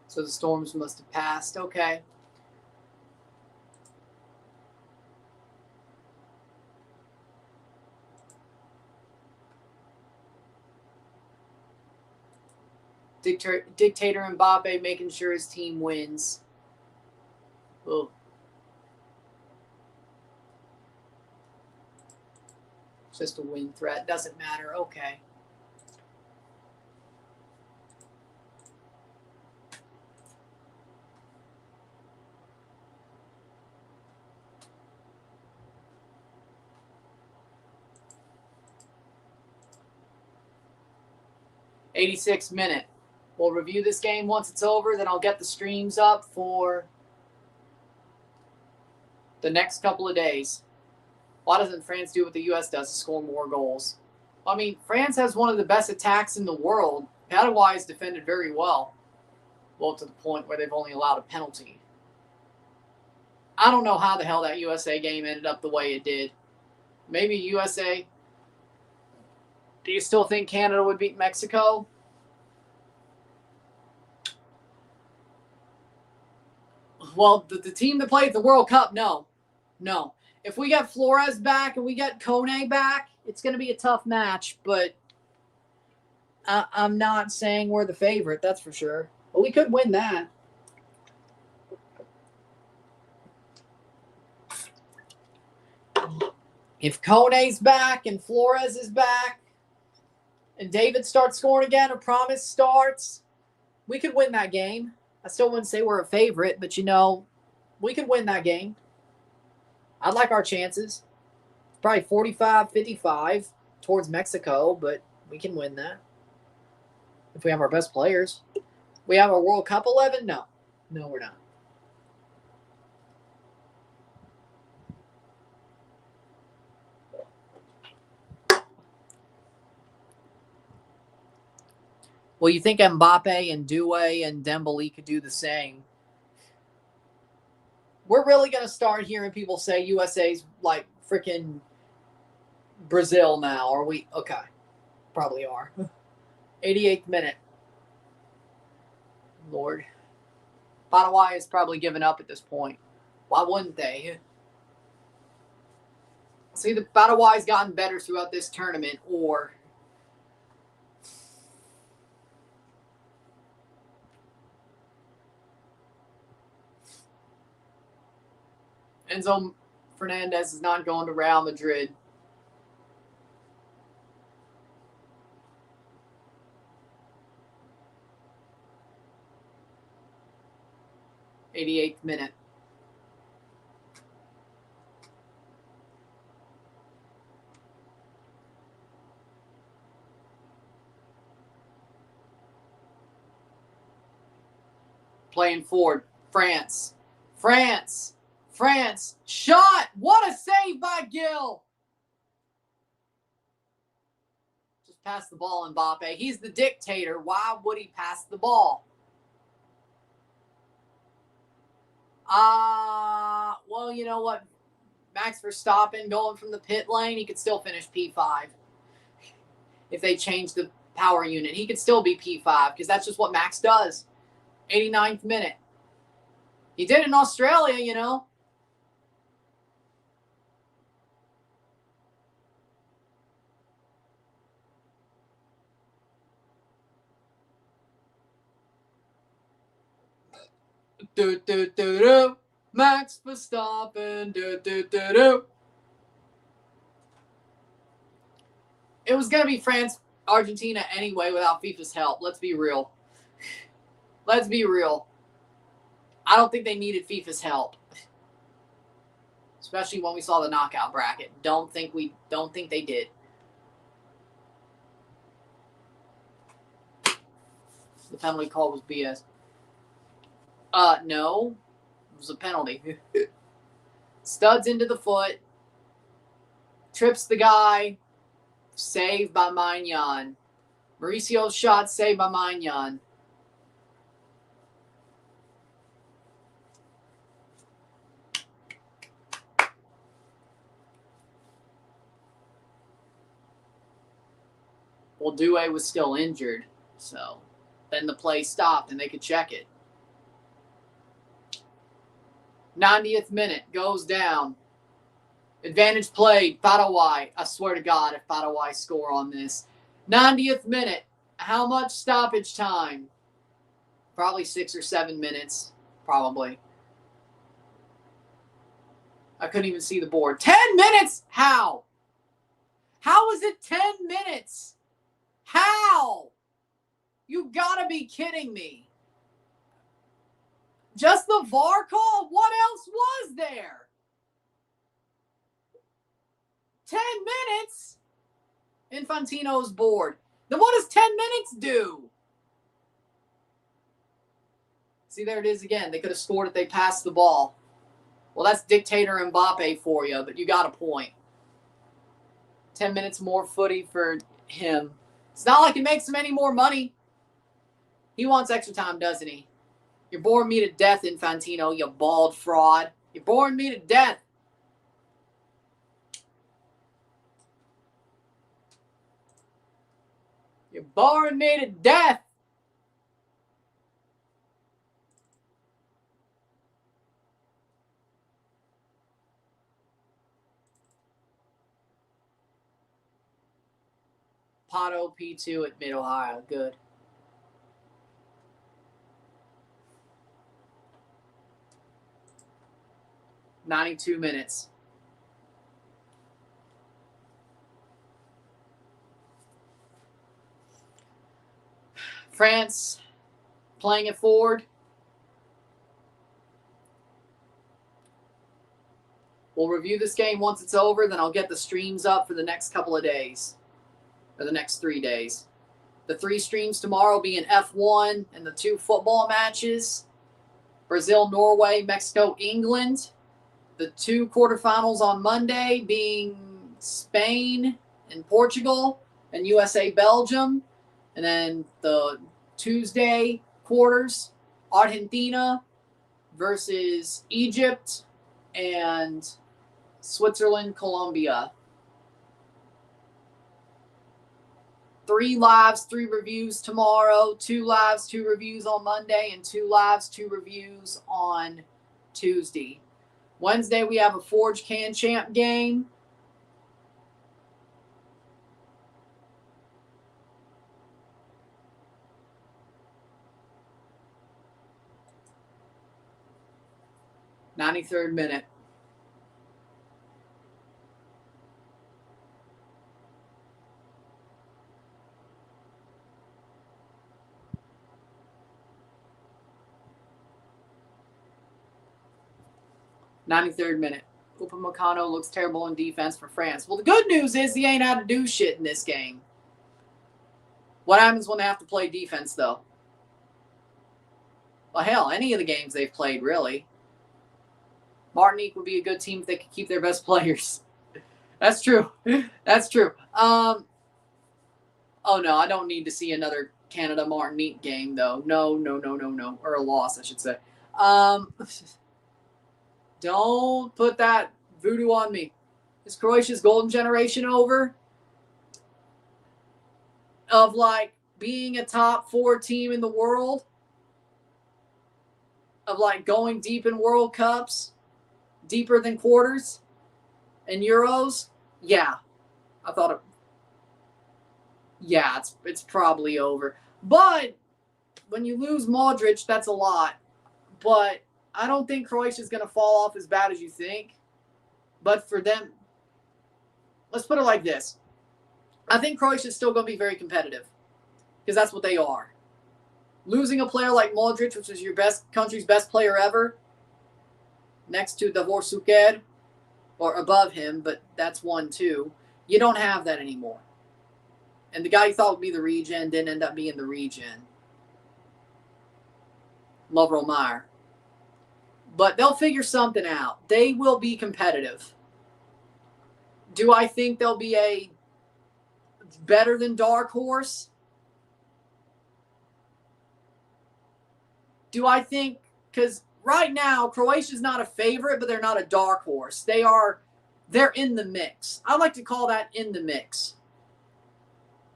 So the storms must have passed. Okay. Dictator Mbappe making sure his team wins. Oh. It's just a win threat. Doesn't matter. Okay. '86th minute. We'll review this game once it's over. Then I'll get the streams up for the next couple of days. Why doesn't France do what the U.S. does to score more goals? I mean, France has one of the best attacks in the world. Paraguay is defended very well. Well, to the point where they've only allowed a penalty. I don't know how the hell that USA game ended up the way it did. Maybe USA. Do you still think Canada would beat Mexico? Well, the team that played the World Cup, no. No. If we get Flores back and we get Kone back, it's going to be a tough match, but I'm not saying we're the favorite, that's for sure. But we could win that. If Kone's back and Flores is back and David starts scoring again or Promise starts, we could win that game. I still wouldn't say we're a favorite, but, we could win that game. I'd like our chances. Probably 45-55 towards Mexico, but we can win that if we have our best players. We have a World Cup 11? No. No, we're not. Well, you think Mbappe and Doué and Dembele could do the same. We're really going to start hearing people say USA's like freaking Brazil now, are we? Okay. Probably are. 88th minute. Lord. Paraguay is probably given up at this point. Why wouldn't they? See, the Paraguay's gotten better throughout this tournament, or Enzo Fernandez is not going to Real Madrid. '88th minute. Playing forward. France. Shot! What a save by Gill! Just pass the ball, Mbappe. He's the dictator. Why would he pass the ball? Well, you know what? Max Verstappen going from the pit lane, he could still finish P5. If they change the power unit, he could still be P5 because that's just what Max does. 89th minute. He did it in Australia, Max Verstappen. It was going to be France, Argentina anyway without FIFA's help. Let's be real. I don't think they needed FIFA's help. Especially when we saw the knockout bracket. Don't think they did. The penalty call was BS. No. It was a penalty. Studs into the foot. Trips the guy. Saved by Maignan. Mauricio's shot saved by Maignan. Well, Doué was still injured, so then the play stopped and they could check it. 90th minute, goes down. Advantage played, Paraguay. I swear to God, if Paraguay score on this. 90th minute, how much stoppage time? Probably 6 or 7 minutes, probably. I couldn't even see the board. 10 minutes? How? How is it 10 minutes? How? You gotta be kidding me. Just the VAR call? What else was there? 10 minutes? Infantino's bored. Then what does 10 minutes do? See, there it is again. They could have scored if they passed the ball. Well, that's dictator Mbappe for you, but you got a point. 10 minutes more footy for him. It's not like it makes him any more money. He wants extra time, doesn't he? You're boring me to death, Infantino, you bald fraud. You're boring me to death. You're boring me to death. Pato P2 at Mid-Ohio. Good. $92 minutes. France playing it forward. We'll review this game once it's over, then I'll get the streams up for the next couple of days, or the next 3 days. The 3 streams tomorrow being F1 and the 2 football matches. Brazil, Norway, Mexico, England. The 2 quarterfinals on Monday being Spain and Portugal and USA, Belgium. And then the Tuesday quarters, Argentina versus Egypt and Switzerland, Colombia. 3 lives, 3 reviews tomorrow, 2 lives, 2 reviews on Monday, and 2 lives, 2 reviews on Tuesday. Wednesday, we have a Forge Can Champ game. '93rd minute. '93rd minute. Upamecano looks terrible in defense for France. Well, the good news is he ain't had to do shit in this game. What happens when they have to play defense, though? Well, hell, any of the games they've played, really. Martinique would be a good team if they could keep their best players. That's true. That's true. Oh, no, I don't need to see another Canada-Martinique game, though. No. Or a loss, I should say. Don't put that voodoo on me. Is Croatia's golden generation over? Of, like, being a top 4 team in the world? Of, like, going deep in World Cups? Deeper than quarters? And Euros? Yeah. I thought it... Yeah, it's probably over. But when you lose Modric, that's a lot. But I don't think Croatia's going to fall off as bad as you think. But for them, let's put it like this. I think Croatia's still going to be very competitive. Because that's what they are. Losing a player like Modric, which is your country's best player ever, next to Davor Suker, or above him, but that's 1-2. You don't have that anymore. And the guy you thought would be the regen didn't end up being the regen. Lovro Meyer. But they'll figure something out. They will be competitive. Do I think they'll be a better than dark horse? Do I think, because right now, Croatia's not a favorite, but they're not a dark horse. They're in the mix. I like to call that in the mix.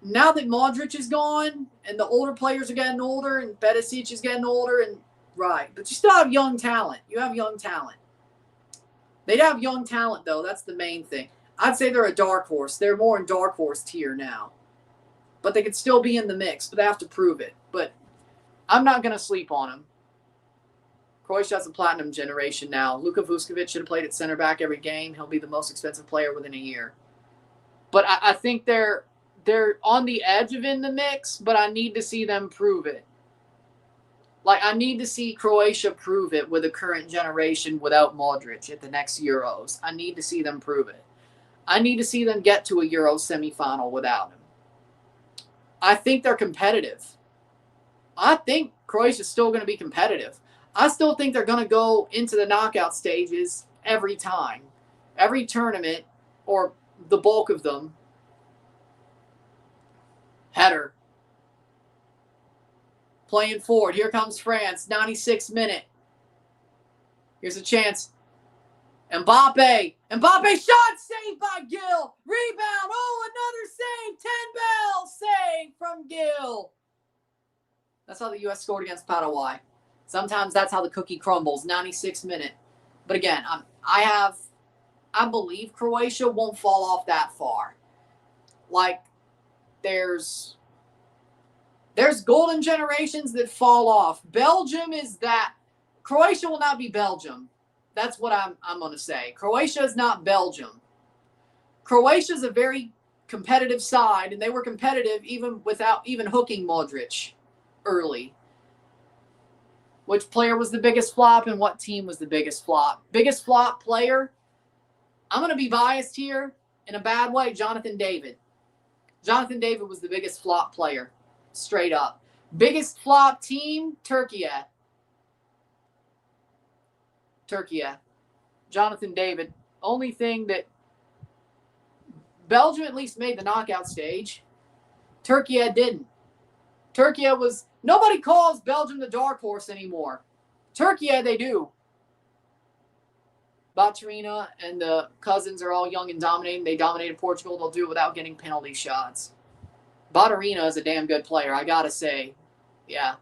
Now that Modric is gone, and the older players are getting older, and Perisic is getting older, and right. But you still have young talent. You have young talent. They'd have young talent, though. That's the main thing. I'd say they're a dark horse. They're more in dark horse tier now. But they could still be in the mix, but they have to prove it. But I'm not going to sleep on them. Croatia has a platinum generation now. Luka Vuskovic should have played at center back every game. He'll be the most expensive player within a year. But I think they're on the edge of in the mix, but I need to see them prove it. Like, I need to see Croatia prove it with the current generation without Modric at the next Euros. I need to see them prove it. I need to see them get to a Euro semifinal without him. I think they're competitive. I think Croatia's still going to be competitive. I still think they're going to go into the knockout stages every time. Every tournament, or the bulk of them. Header. Playing forward. Here comes France. 96th minute. Here's a chance. Mbappe. Mbappe shot. Saved by Gill. Rebound. Oh, another save. 10 Bell. Save from Gill. That's how the U.S. scored against Paraguay. Sometimes that's how the cookie crumbles. 96th minute. But again, I believe Croatia won't fall off that far. Like, there's golden generations that fall off. Belgium is that. Croatia will not be Belgium. That's what I'm going to say. Croatia is not Belgium. Croatia is a very competitive side, and they were competitive even without even hooking Modric early. Which player was the biggest flop and what team was the biggest flop? Biggest flop player, I'm going to be biased here in a bad way, Jonathan David. Jonathan David was the biggest flop player, straight up. Biggest flop team, Turkey. Jonathan David. Only thing that Belgium at least made the knockout stage. Turkey didn't. Turkey was, nobody calls Belgium the dark horse anymore. Turkey, they do. Baturina and the cousins are all young and dominating. They dominated Portugal. They'll do it without getting penalty shots. Baturina is a damn good player, I got to say. Yeah.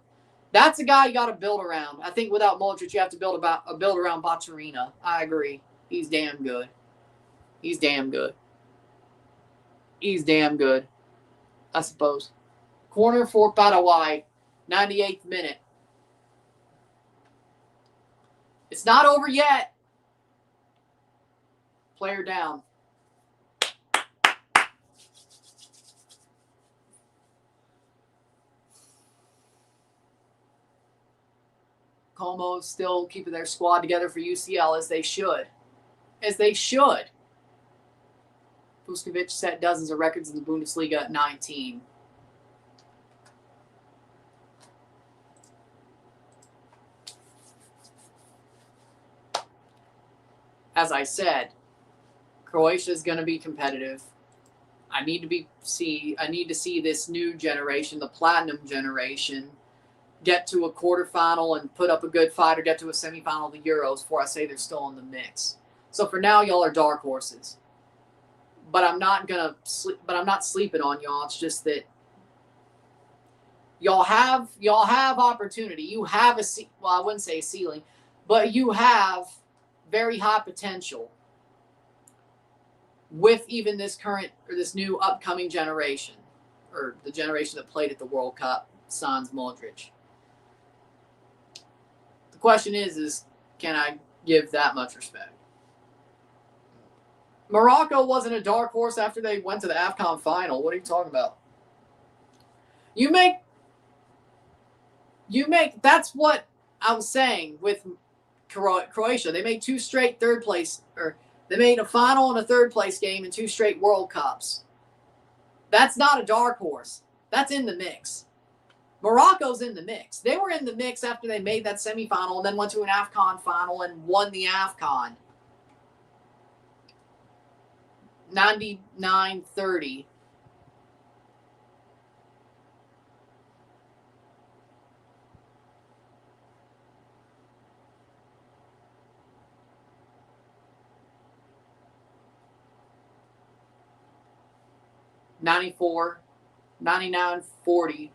That's a guy you got to build around. I think without Modric, you have to build around Baturina. I agree. He's damn good. He's damn good. He's damn good, I suppose. Corner for Paraguay, 98th minute. It's not over yet. Player down. Como still keeping their squad together for UCL as they should. As they should. Vuskovic set dozens of records in the Bundesliga at 19. As I said, Croatia is going to be competitive. I need to see this new generation, the platinum generation, get to a quarterfinal and put up a good fight or get to a semifinal of the Euros before I say they're still in the mix. So for now, y'all are dark horses. But I'm not sleeping on y'all. It's just that y'all have opportunity. You have I wouldn't say a ceiling, but you have very high potential with even this current or this new upcoming generation, or the generation that played at the World Cup, sans Modric. The question is can I give that much respect? Morocco wasn't a dark horse after they went to the AFCON final. What are you talking about? You make, that's what I was saying with Croatia. They made two straight third place, or they made a final and a third place game in two straight World Cups. That's not a dark horse. That's in the mix. Morocco's in the mix. They were in the mix after they made that semifinal and then went to an AFCON final and won the AFCON. 99-30. '94, 99-40.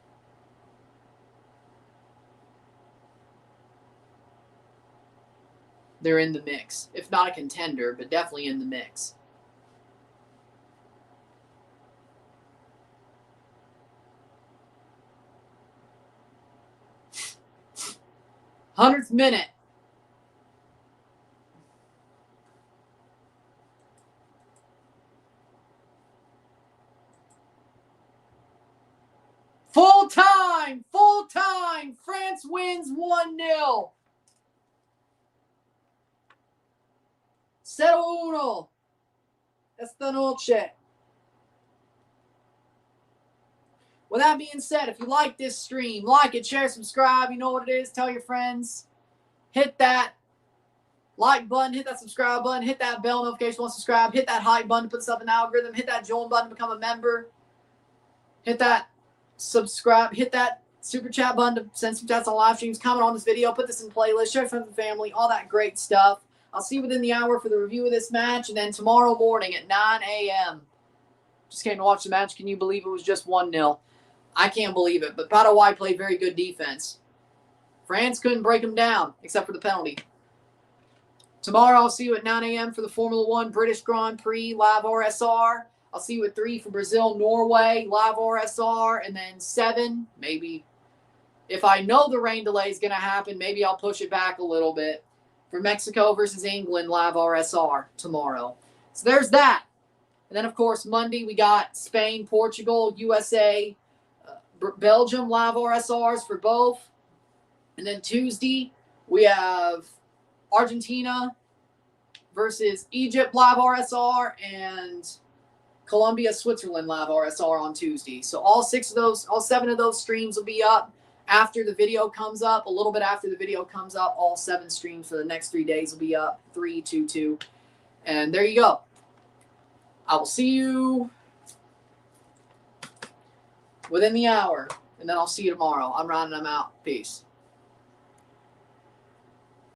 They're in the mix. If not a contender, but definitely in the mix. 100th minute. Full time. France wins 1-0. 0-1. Esta noche. With that being said, if you like this stream, like it, share, subscribe. You know what it is. Tell your friends. Hit that like button. Hit that subscribe button. Hit that bell notification once subscribe. Hit that hype button to put stuff in the algorithm. Hit that join button to become a member. Hit that subscribe. Hit that super chat button to send some chats on live streams. Comment on this video. Put this in playlist. Share with friends and family. All that great stuff. I'll see you within the hour for the review of this match. And then tomorrow morning at 9 a.m. Just came to watch the match. Can you believe it was just 1-0? I can't believe it. But Paraguay played very good defense. France couldn't break them down, except for the penalty. Tomorrow I'll see you at 9 a.m. for the Formula 1 British Grand Prix live RSR. I'll see you at 3 for Brazil, Norway, live RSR, and then 7, maybe. If I know the rain delay is going to happen, maybe I'll push it back a little bit for Mexico versus England, live RSR tomorrow. So there's that. And then, of course, Monday we got Spain, Portugal, USA, Belgium, live RSRs for both. And then Tuesday we have Argentina versus Egypt, live RSR, and Colombia, Switzerland, live RSR on Tuesday. So all 7 of those streams will be up after the video comes up. A little bit after the video comes up, all 7 streams for the next 3 days will be up. 3, 2, 2. And there you go. I will see you within the hour, and then I'll see you tomorrow. I'm Ron, and I'm out. Peace.